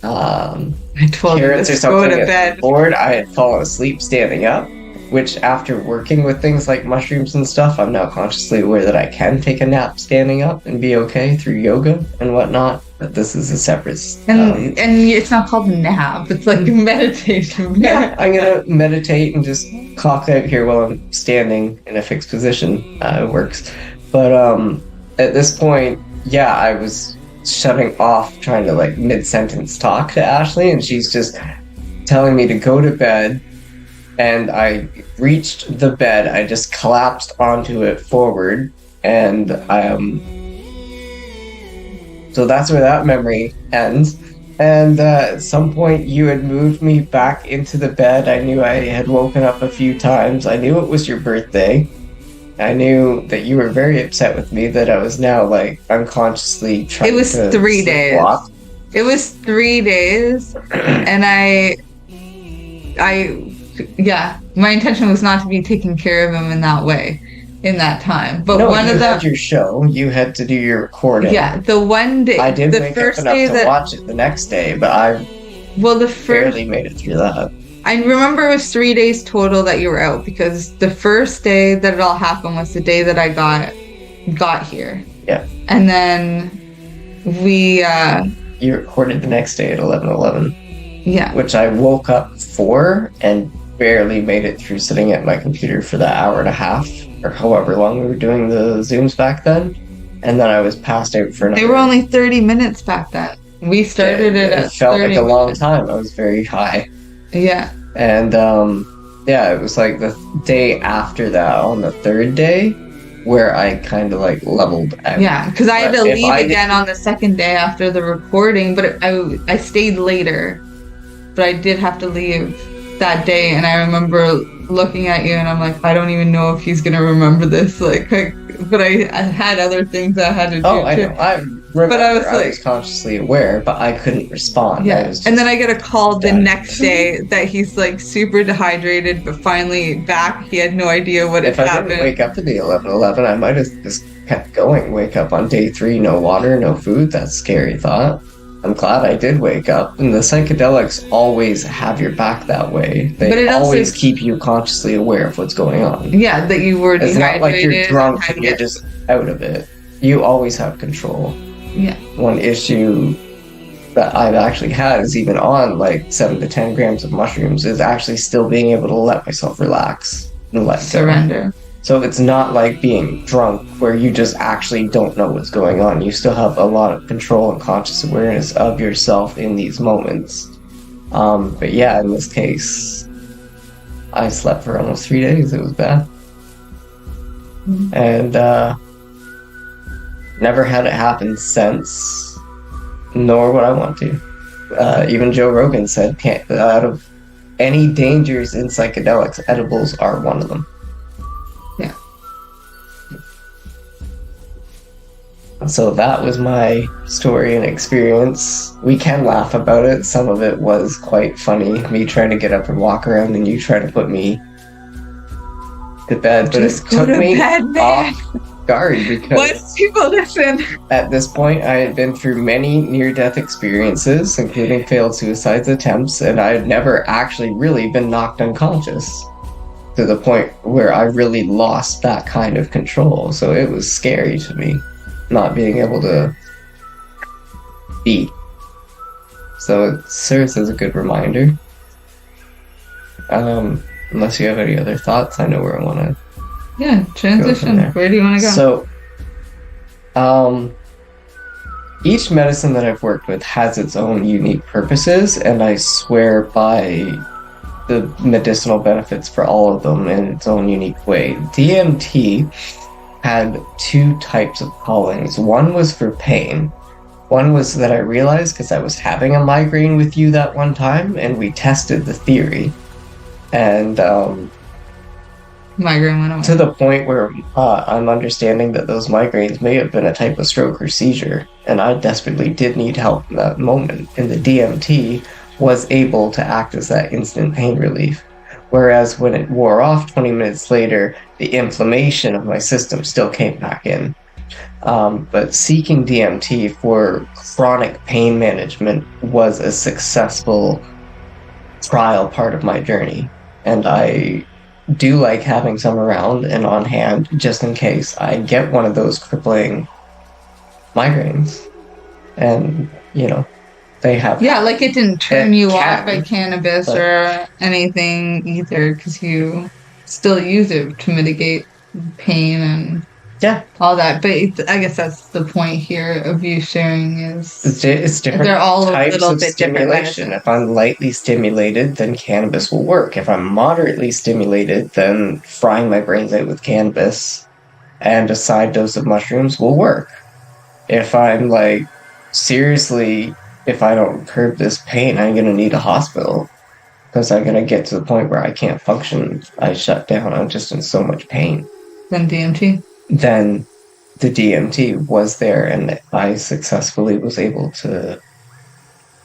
D: carrots or something at the board. I had fallen asleep standing up, which after working with things like mushrooms and stuff, I'm now consciously aware that I can take a nap standing up and be okay through yoga and whatnot. But this is a separate
A: and it's not called nap, it's like meditation.
D: Yeah, I'm gonna meditate and just clock out here while I'm standing in a fixed position. It works. But at this point, I was shutting off, trying to mid-sentence talk to Ashley, and she's just telling me to go to bed. And I reached the bed, I just collapsed onto it forward, and so that's where that memory ends. And at some point you had moved me back into the bed. I knew I had woken up a few times. I knew it was your birthday. I knew that you were very upset with me that I was now unconsciously trying to...
A: It was 3 days. Walk. It was 3 days, and my intention was not to be taking care of him in that way, in that time. But
D: no, you had your show. You had to do your recording.
A: Yeah, the one day.
D: I did wake up enough to watch it the next day, but I barely made it through that.
A: I remember it was 3 days total that you were out, because the first day that it all happened was the day that I got here.
D: Yeah.
A: And then we
D: you recorded the next day at 11:11.
A: Yeah.
D: Which I woke up for and barely made it through sitting at my computer for that hour and a half or however long we were doing the Zooms back then. And then I was passed out for another.
A: They were only 30 minutes back then. We started it at 30
D: It felt like a long
A: minutes.
D: time. I was very high.
A: Yeah.
D: And yeah, it was like the day after that, on the third day, where I kind of like leveled out.
A: Yeah, because I had to
D: But if
A: leave
D: I
A: again on the second day after the recording, but I stayed later. But I did have to leave that day, and I remember looking at you, and I'm like, I don't even know if he's gonna remember this. But I had other things I had to do.
D: Oh, I
A: too.
D: know. I remember.
A: But I was
D: I
A: like,
D: was consciously aware, but I couldn't respond. I
A: yeah.
D: was just
A: And then I get a call the
D: done.
A: next day that he's like super dehydrated, but finally back. He had no idea what had
D: If I
A: happened.
D: didn't wake up to the 11:11, I might have just kept going. Wake up on day 3, no water, no food. That's a scary thought. I'm glad I did wake up. And the psychedelics always have your back that way. They
A: But it also-
D: always keep you consciously aware of what's going on.
A: Yeah, that you were
D: It's
A: dehydrated.
D: not like you're drunk
A: had
D: and you're
A: to-
D: just out of it. You always have control.
A: Yeah.
D: One issue that I've actually had is even on like 7 to 10 grams of mushrooms is actually still being able to let myself relax and let go.
A: Surrender.
D: So it's not like being drunk where you just actually don't know what's going on. You still have a lot of control and conscious awareness of yourself in these moments. But yeah, in this case, I slept for almost 3 days. It was bad. And never had it happen since, nor would I want to. Even Joe Rogan said, out of any dangers in psychedelics, edibles are one of them.
A: Yeah.
D: So that was my story and experience. We can laugh about it. Some of it was quite funny. Me trying to get up and walk around and you trying to put me to bed. But
A: Just
D: it
A: go
D: took
A: to
D: me
A: bed, man.
D: off guard because
A: Once people listen.
D: at this point I had been through many near-death experiences, including failed suicide attempts, and I had never actually really been knocked unconscious to the point where I really lost that kind of control. So it was scary to me, not being able to be. So it serves as a good reminder. Unless you have any other thoughts, I know where I want to.
A: Yeah, transition. Where do you want to go?
D: So, each medicine that I've worked with has its own unique purposes, and I swear by the medicinal benefits for all of them in its own unique way. DMT had 2 types of callings. One was for pain. One was that I realized because I was having a migraine with you that one time, and we tested the theory. And
A: migraine went away.
D: to the point where I'm understanding that those migraines may have been a type of stroke or seizure, and I desperately did need help in that moment. And the DMT was able to act as that instant pain relief. Whereas when it wore off 20 minutes later, the inflammation of my system still came back in. But seeking DMT for chronic pain management was a successful trial part of my journey. And I do like having some around and on hand just in case I get one of those crippling migraines. And, you know, they have...
A: Yeah, like it didn't turn you off
D: can,
A: by cannabis
D: but-
A: or anything either, because you still use it to mitigate pain and
D: yeah,
A: all that. But I guess that's the point here of you sharing is
D: it's different
A: they're all a
D: types
A: little
D: of
A: bit different
D: stimulation.
A: medicines.
D: If I'm lightly stimulated, then cannabis will work. If I'm moderately stimulated, then frying my brains out with cannabis and a side dose of mushrooms will work. If I'm like, seriously, if I don't curb this pain, I'm going to need a hospital because I'm going to get to the point where I can't function. I shut down. I'm just in so much pain.
A: Then DMT.
D: Then the DMT was there, and I successfully was able to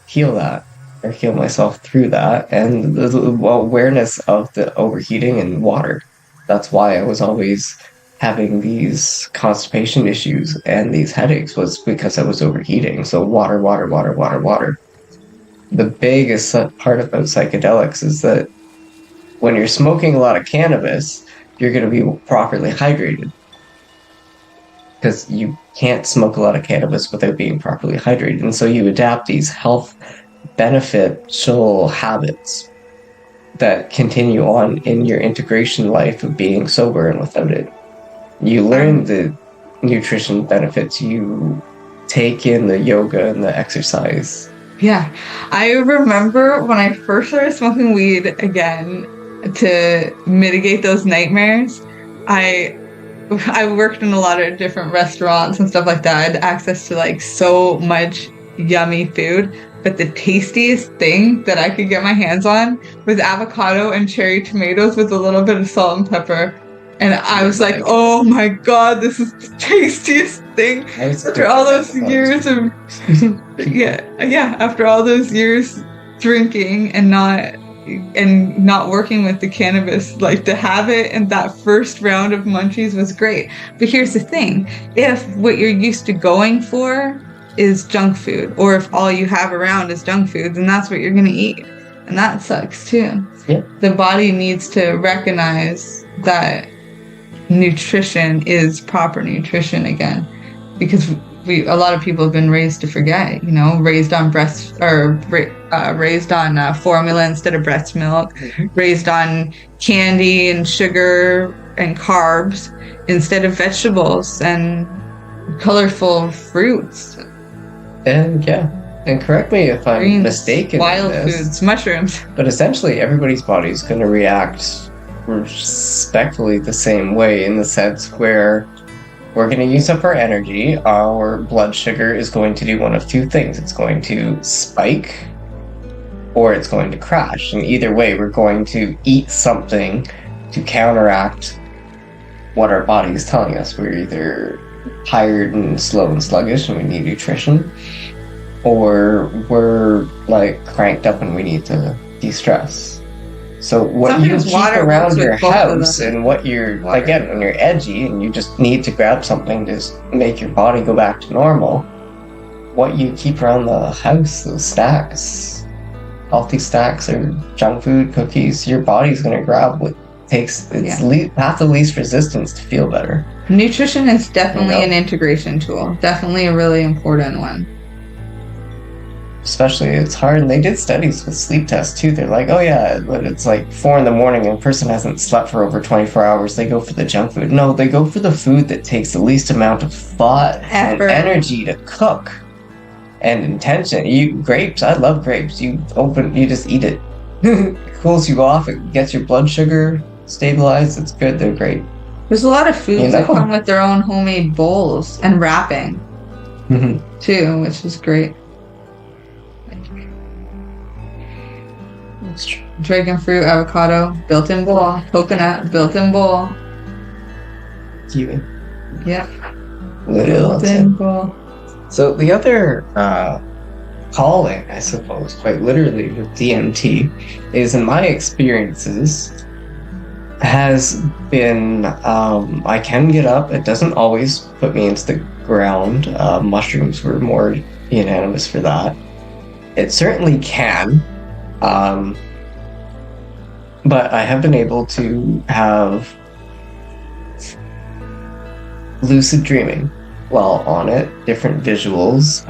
D: heal that, or heal myself through that, and the awareness of the overheating and water. That's why I was always having these constipation issues and these headaches, was because I was overheating. So water. the biggest part about psychedelics is that when you're smoking a lot of cannabis, you're going to be properly hydrated. Because you can't smoke a lot of cannabis without being properly hydrated. And so you adapt these health beneficial habits that continue on in your integration life of being sober and without it. You learn the nutrition benefits, you take in the yoga and the exercise.
A: Yeah, I remember when I first started smoking weed again to mitigate those nightmares, I worked in a lot of different restaurants and stuff like that. I had access to like so much yummy food, but the tastiest thing that I could get my hands on was avocado and cherry tomatoes with a little bit of salt and pepper. And I was like, oh my God, this is the tastiest thing. After all those years of, after all those years drinking and not working with the cannabis, like to have it and that first round of munchies was great. But here's the thing, if what you're used to going for is junk food, or if all you have around is junk food, then that's what you're going to eat. And that sucks too.
D: Yeah.
A: The body needs to recognize that nutrition is proper nutrition again, because a lot of people have been raised to forget, raised on raised on formula instead of breast milk, raised on candy and sugar and carbs instead of vegetables and colorful fruits.
D: And correct me if I'm mistaken.
A: Wild foods, mushrooms.
D: But essentially, everybody's body is going to react respectfully the same way, in the sense where we're going to use up our energy. Our blood sugar is going to do one of two things. It's going to spike or it's going to crash. And either way, we're going to eat something to counteract what our body is telling us. We're either tired and slow and sluggish and we need nutrition, or we're like cranked up and we need to de-stress. So what you keep around your house and what you're, again, when you're edgy and you just need to grab something to make your body go back to normal, what you keep around the house, those snacks, healthy snacks or junk food, cookies, your body's going to grab what takes path of least resistance to feel better.
A: Nutrition is definitely an integration tool. Definitely a really important one.
D: Especially, it's hard, and they did studies with sleep tests too. They're like, oh yeah, but it's like 4 a.m. and a person hasn't slept for over 24 hours. They go for the junk food. No, they go for the food that takes the least amount of thought and energy to cook and intention. Grapes, I love grapes. You just eat it. It cools you off. It gets your blood sugar stabilized. It's good. They're great.
A: There's a lot of foods that come with their own homemade bowls and wrapping too, which is great. Dragon fruit, avocado, built-in bowl. Coconut, built-in bowl.
D: Kiwi.
A: Yeah.
D: Built-in bowl. So the other calling, I suppose, quite literally with DMT, is in my experiences, has been, I can get up. It doesn't always put me into the ground. Mushrooms were more unanimous for that. It certainly can. But I have been able to have lucid dreaming while on it, different visuals,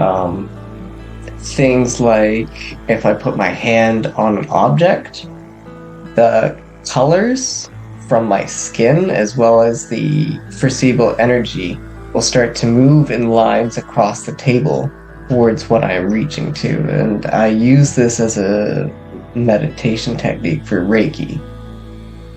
D: things like if I put my hand on an object, the colors from my skin as well as the foreseeable energy will start to move in lines across the table towards what I am reaching to. And I use this as a meditation technique for Reiki.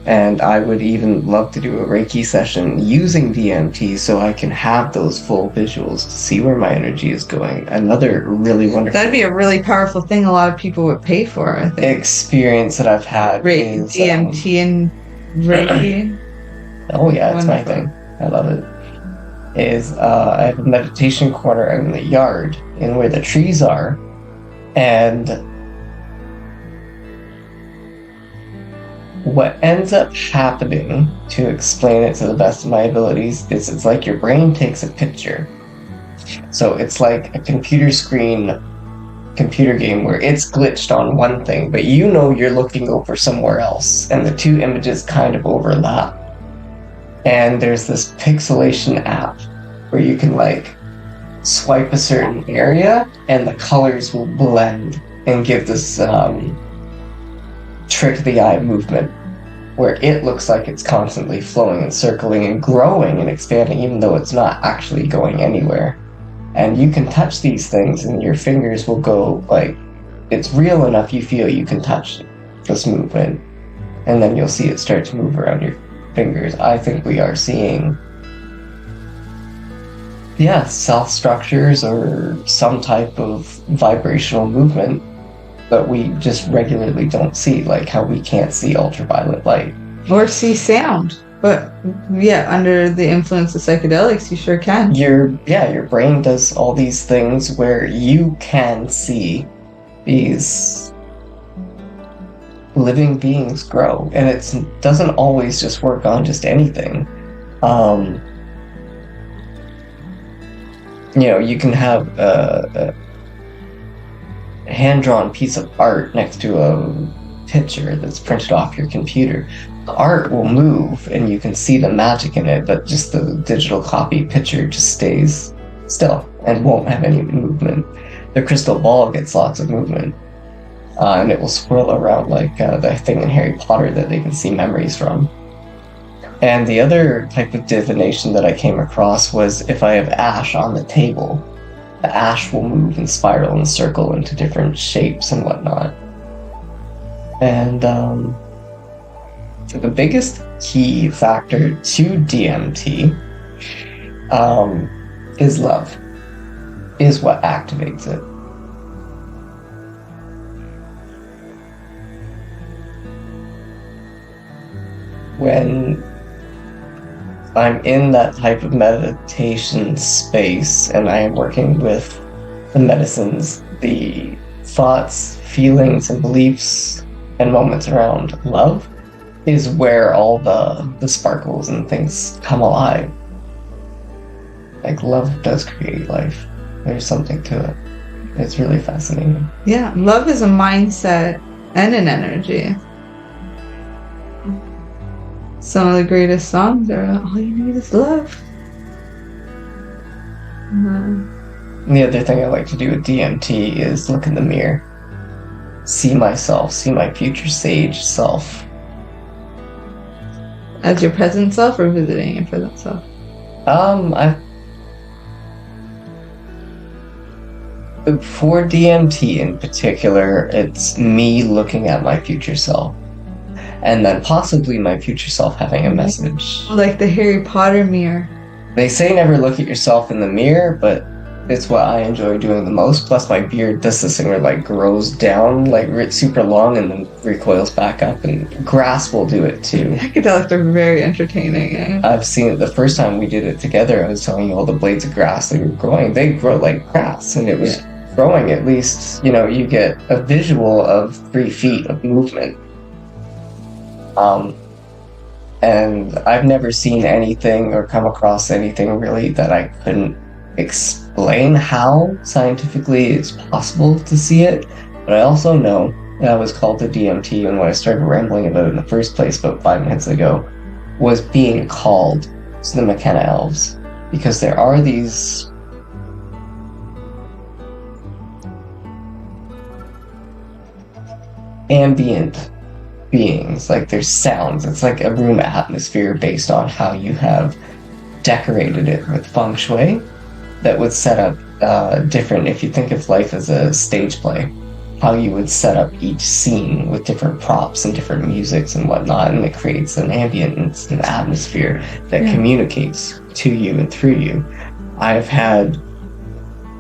D: And I would even love to do a Reiki session using DMT so I can have those full visuals to see where my energy is going. Another really wonderful...
A: That'd be a really powerful thing a lot of people would pay for, I think.
D: Experience that I've had is...
A: DMT and Reiki.
D: Oh yeah, it's my thing. I love it. I have a meditation corner in the yard in where the trees are. And what ends up happening, to explain it to the best of my abilities, is it's like your brain takes a picture. So it's like a computer screen computer game where it's glitched on one thing, but you know you're looking over somewhere else, and the two images kind of overlap. And there's this pixelation app where you can like swipe a certain area and the colors will blend and give this trick of the eye movement where it looks like it's constantly flowing and circling and growing and expanding, even though it's not actually going anywhere. And you can touch these things and your fingers will go like, it's real enough you feel you can touch this movement, and then you'll see it start to move around your fingers. I think we are seeing, cell structures or some type of vibrational movement that we just regularly don't see, like how we can't see ultraviolet light.
A: Or see sound. But under the influence of psychedelics, you sure can.
D: Your brain does all these things where you can see these living beings grow, and it doesn't always just work on just anything. You can have a hand-drawn piece of art next to a picture that's printed off your computer. The art will move and you can see the magic in it, but just the digital copy picture just stays still and won't have any movement. The crystal ball gets lots of movement, and it will swirl around like the thing in Harry Potter that they can see memories from. And the other type of divination that I came across was if I have ash on the table, the ash will move and spiral and circle into different shapes and whatnot. And the biggest key factor to DMT is love, is what activates it. When I'm in that type of meditation space and I am working with the medicines, the thoughts, feelings, and beliefs and moments around love is where all the sparkles and things come alive. Like, love does create life. There's something to it. It's really fascinating.
A: Yeah, love is a mindset and an energy. Some of the greatest songs are all you need is love.
D: The other thing I like to do with DMT is look in the mirror. See myself, see my future sage self.
A: As your present self or visiting your present self?
D: For DMT in particular, it's me looking at my future self. And then possibly my future self having a message.
A: Like the Harry Potter mirror.
D: They say never look at yourself in the mirror, but it's what I enjoy doing the most. Plus my beard does this thing where it like grows down like super long and then recoils back up, and grass will do it too.
A: Psychedelics are very entertaining. Eh?
D: I've seen it the first time we did it together. I was telling you all the blades of grass that were growing. They grow like grass, and it was growing at least, you get a visual of 3 feet of movement. And I've never seen anything or come across anything really that I couldn't explain how scientifically it's possible to see it. But I also know that I was called to DMT, and what I started rambling about in the first place about 5 minutes ago was being called to the McKenna Elves, because there are these ambient beings, like there's sounds. It's like a room atmosphere based on how you have decorated it with feng shui that would set up different, if you think of life as a stage play, how you would set up each scene with different props and different musics and whatnot, and it creates an ambience, an atmosphere that communicates to you and through you. I've had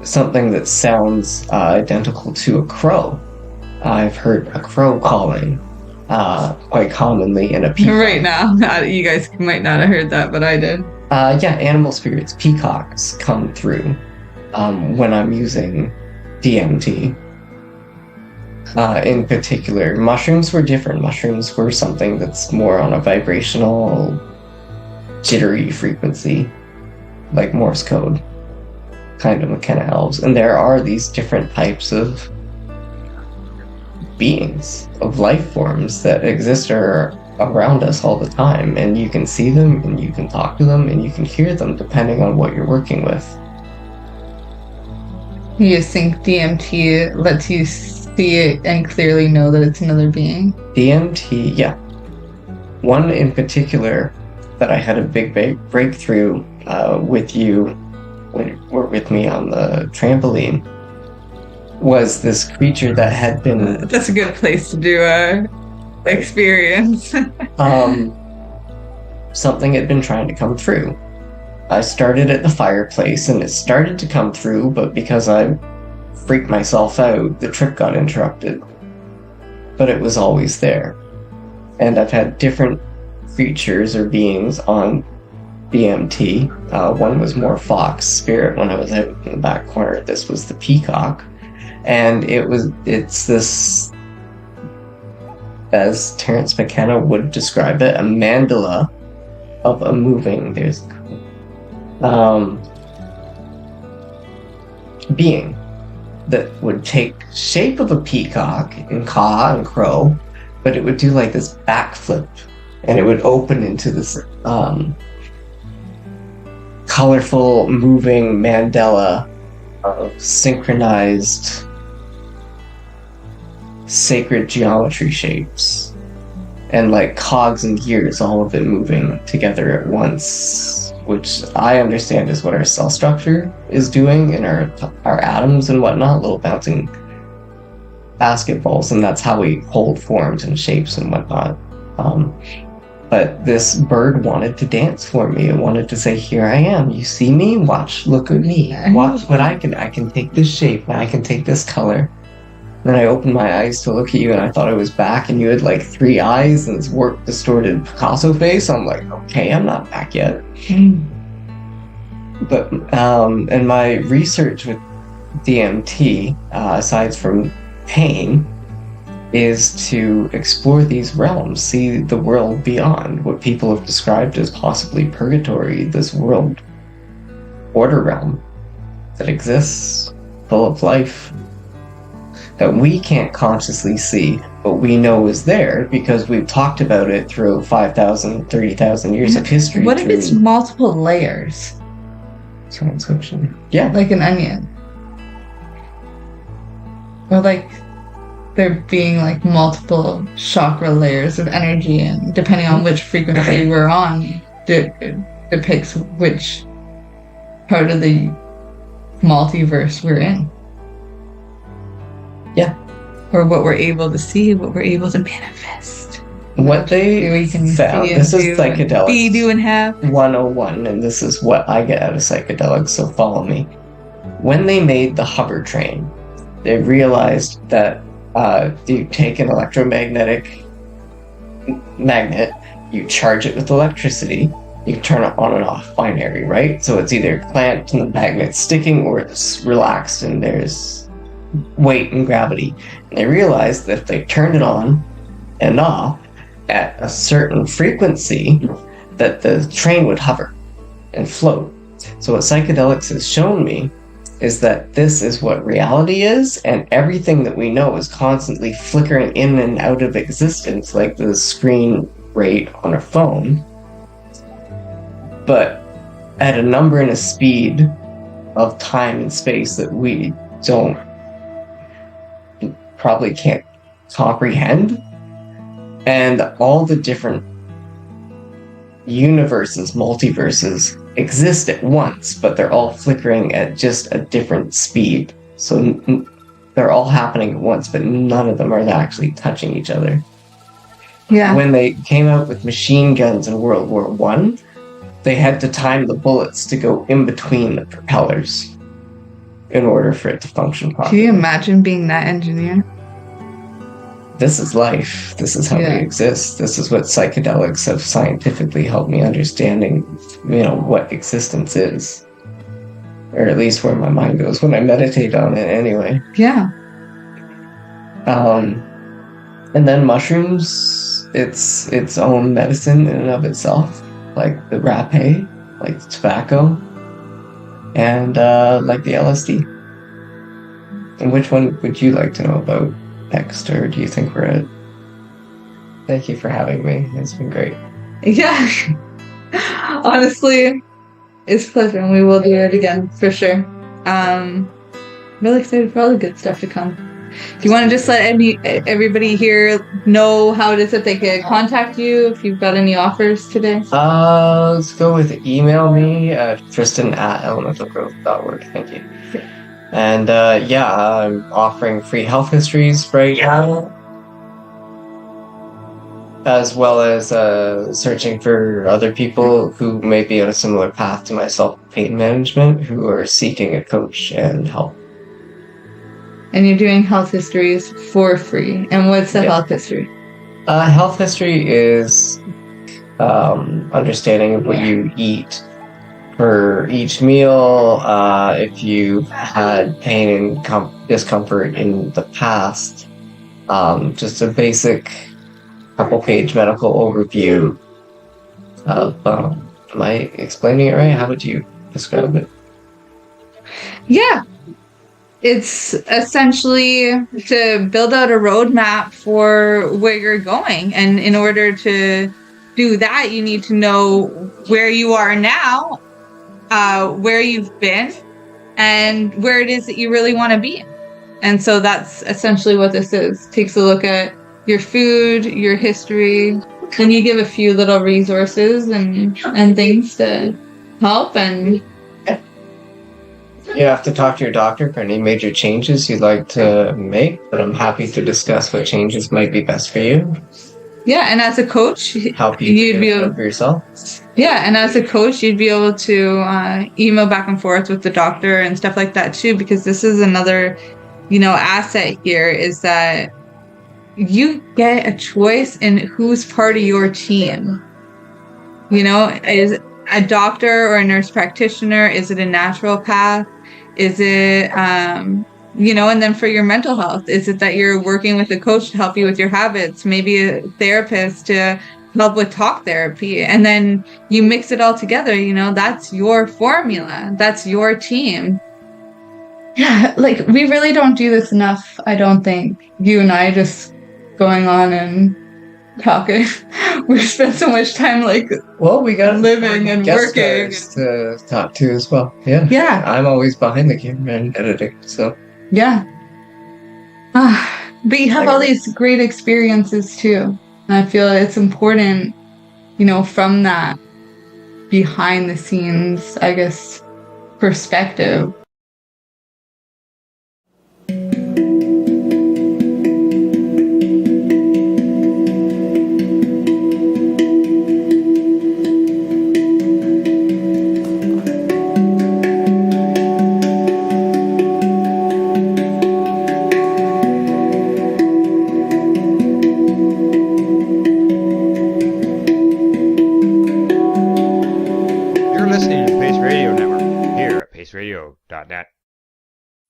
D: something that sounds identical to a crow. I've heard a crow calling quite commonly in a peacock.
A: Right now, you guys might not have heard that, but I did.
D: Animal spirits, peacocks come through when I'm using DMT. In particular, mushrooms were different. Mushrooms were something that's more on a vibrational, jittery frequency, like Morse code, kind of McKenna Elves. And there are these different types of beings, of life forms that exist around us all the time, and you can see them, and you can talk to them, and you can hear them depending on what you're working with.
A: You think DMT lets you see it and clearly know that it's another being?
D: DMT, yeah. One in particular that I had a big breakthrough with you when you were with me on the trampoline was this creature that had been...
A: That's a good place to do a experience.
D: Something had been trying to come through. I started at the fireplace and it started to come through, but because I freaked myself out, the trip got interrupted. But it was always there. And I've had different creatures or beings on DMT. One was more fox spirit when I was out in the back corner. This was the peacock. And it's this, as Terence McKenna would describe it, a mandala of a moving, being that would take shape of a peacock and caw and crow, but it would do like this backflip, and it would open into this colorful moving mandala of synchronized sacred geometry shapes, and like cogs and gears, all of it moving together at once, which I understand is what our cell structure is doing in our atoms and whatnot, little bouncing basketballs, and that's how we hold forms and shapes and whatnot. But this bird wanted to dance for me. It wanted to say, here I am, you see me? Watch, look at me. Watch what I can take this shape, and I can take this color. Then I opened my eyes to look at you, and I thought I was back, and you had like 3 eyes and this warped, distorted Picasso face. I'm like, okay, I'm not back yet. But in my research with DMT, aside from pain, is to explore these realms, see the world beyond what people have described as possibly purgatory, this world order realm that exists, full of life, that we can't consciously see, but we know is there because we've talked about it through 5,000, 30,000 years of history.
A: What if it's multiple layers?
D: Transcription. Yeah.
A: Like an onion. Or like there being like multiple chakra layers of energy, and depending on which frequency we're on, it depicts which part of the multiverse we're in.
D: Yeah.
A: Or what we're able to see, what we're able to manifest.
D: What we can found, this is psychedelics
A: be, do, and have
D: 101, and this is what I get out of psychedelics, so follow me. When they made the hover train, they realized that you take an electromagnetic magnet, you charge it with electricity, you turn it on and off, binary, right? So it's either clamped and the magnet's sticking, or it's relaxed and there's weight and gravity. And they realized that if they turned it on and off at a certain frequency, that the train would hover and float. So what psychedelics has shown me is that this is what reality is, and everything that we know is constantly flickering in and out of existence, like the screen rate on a phone, but at a number and a speed of time and space that we probably can't comprehend. And all the different universes, multiverses, exist at once, but they're all flickering at just a different speed. So they're all happening at once, but none of them are actually touching each other.
A: Yeah.
D: When they came out with machine guns in World War I, they had to time the bullets to go in between the propellers in order for it to function properly.
A: Can you imagine being that engineer?
D: This is life. This is how we exist. This is what psychedelics have scientifically helped me understanding, what existence is. Or at least where my mind goes when I meditate on it anyway.
A: Yeah.
D: And then mushrooms, it's its own medicine in and of itself. Like the rapé, like the tobacco, and like the LSD. And which one would you like to know about? text, or do you think we're at? Thank you for having me. It's been great.
A: Yeah. Honestly, it's a pleasure, and we will do it again for sure. Really excited for all the good stuff to come. Do you want to just let everybody here know how it is that they can contact you if you've got any offers today?
D: Let's go with email me at Tristan@elementalgrowth.org. Thank you. And I'm offering free health histories right now, as well as searching for other people who may be on a similar path to myself, pain management, who are seeking a coach and help.
A: And you're doing health histories for free. And what's the health history?
D: Health history is understanding what you eat for each meal. If you've had pain and discomfort in the past, just a basic couple-page medical overview of. Am I explaining it right? How would you describe it?
A: Yeah. It's essentially to build out a roadmap for where you're going. And in order to do that, you need to know where you are now, where you've been, and where it is that you really want to be. And so that's essentially what this is. Takes a look at your food, your history, and you give a few little resources and things to help. And
D: you have to talk to your doctor for any major changes you'd like to make, but I'm happy to discuss what changes might be best for you.
A: Yeah, and as a coach,
D: help you'd be able for yourself.
A: Yeah, and as a coach, you'd be able to email back and forth with the doctor and stuff like that too, because this is another, asset here is that you get a choice in who's part of your team. Is a doctor or a nurse practitioner? Is it a naturopath? Is it, and then for your mental health, is it that you're working with a coach to help you with your habits? Maybe a therapist to help with talk therapy. And then you mix it all together, that's your formula. That's your team. Yeah, we really don't do this enough, I don't think. You and I just going on and talking. We spend so much time
D: we got
A: living and working
D: to talk to as well. Yeah, I'm always behind the camera and editing, so
A: yeah. But you have all these great experiences too, and I feel it's important, from that behind the scenes, I guess, perspective.
B: Radio.net.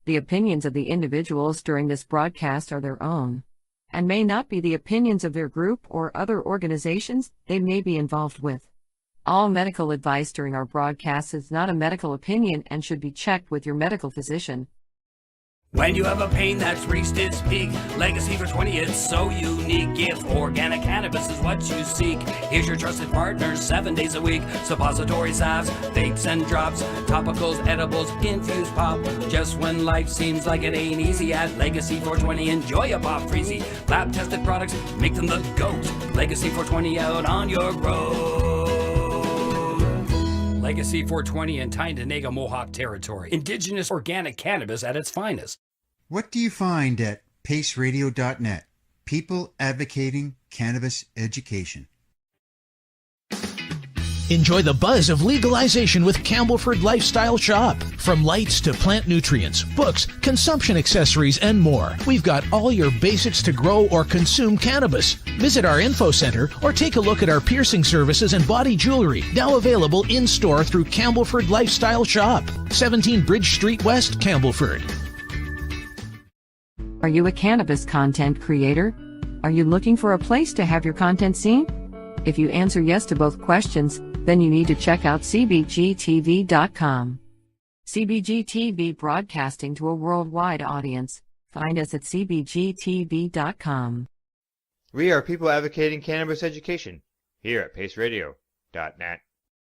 C: The opinions of the individuals during this broadcast are their own, and may not be the opinions of their group or other organizations they may be involved with. All medical advice during our broadcast is not a medical opinion and should be checked with your medical physician.
H: When you have a pain that's reached its peak, Legacy for 20, it's so unique. If organic cannabis is what you seek, here's your trusted partner 7 days a week. Suppository salves, vapes and drops, topicals, edibles, infused pop. Just when life seems like it ain't easy, at Legacy 420, enjoy a pop freezy. Lab tested products, make them the GOAT. Legacy 420 out on your road. Legacy 420 in Tyndonega Mohawk territory. Indigenous organic cannabis at its finest.
F: What do you find at paceradio.net? People advocating cannabis education.
G: Enjoy the buzz of legalization with Campbellford Lifestyle Shop. From lights to plant nutrients, books, consumption accessories, and more, we've got all your basics to grow or consume cannabis. Visit our info center or take a look at our piercing services and body jewelry, now available in-store through Campbellford Lifestyle Shop, 17 Bridge Street West, Campbellford.
C: Are you a cannabis content creator? Are you looking for a place to have your content seen? If you answer yes to both questions, then you need to check out cbgtv.com. CBGTV broadcasting to a worldwide audience. Find us at cbgtv.com.
B: We are people advocating cannabis education here at paceradio.net.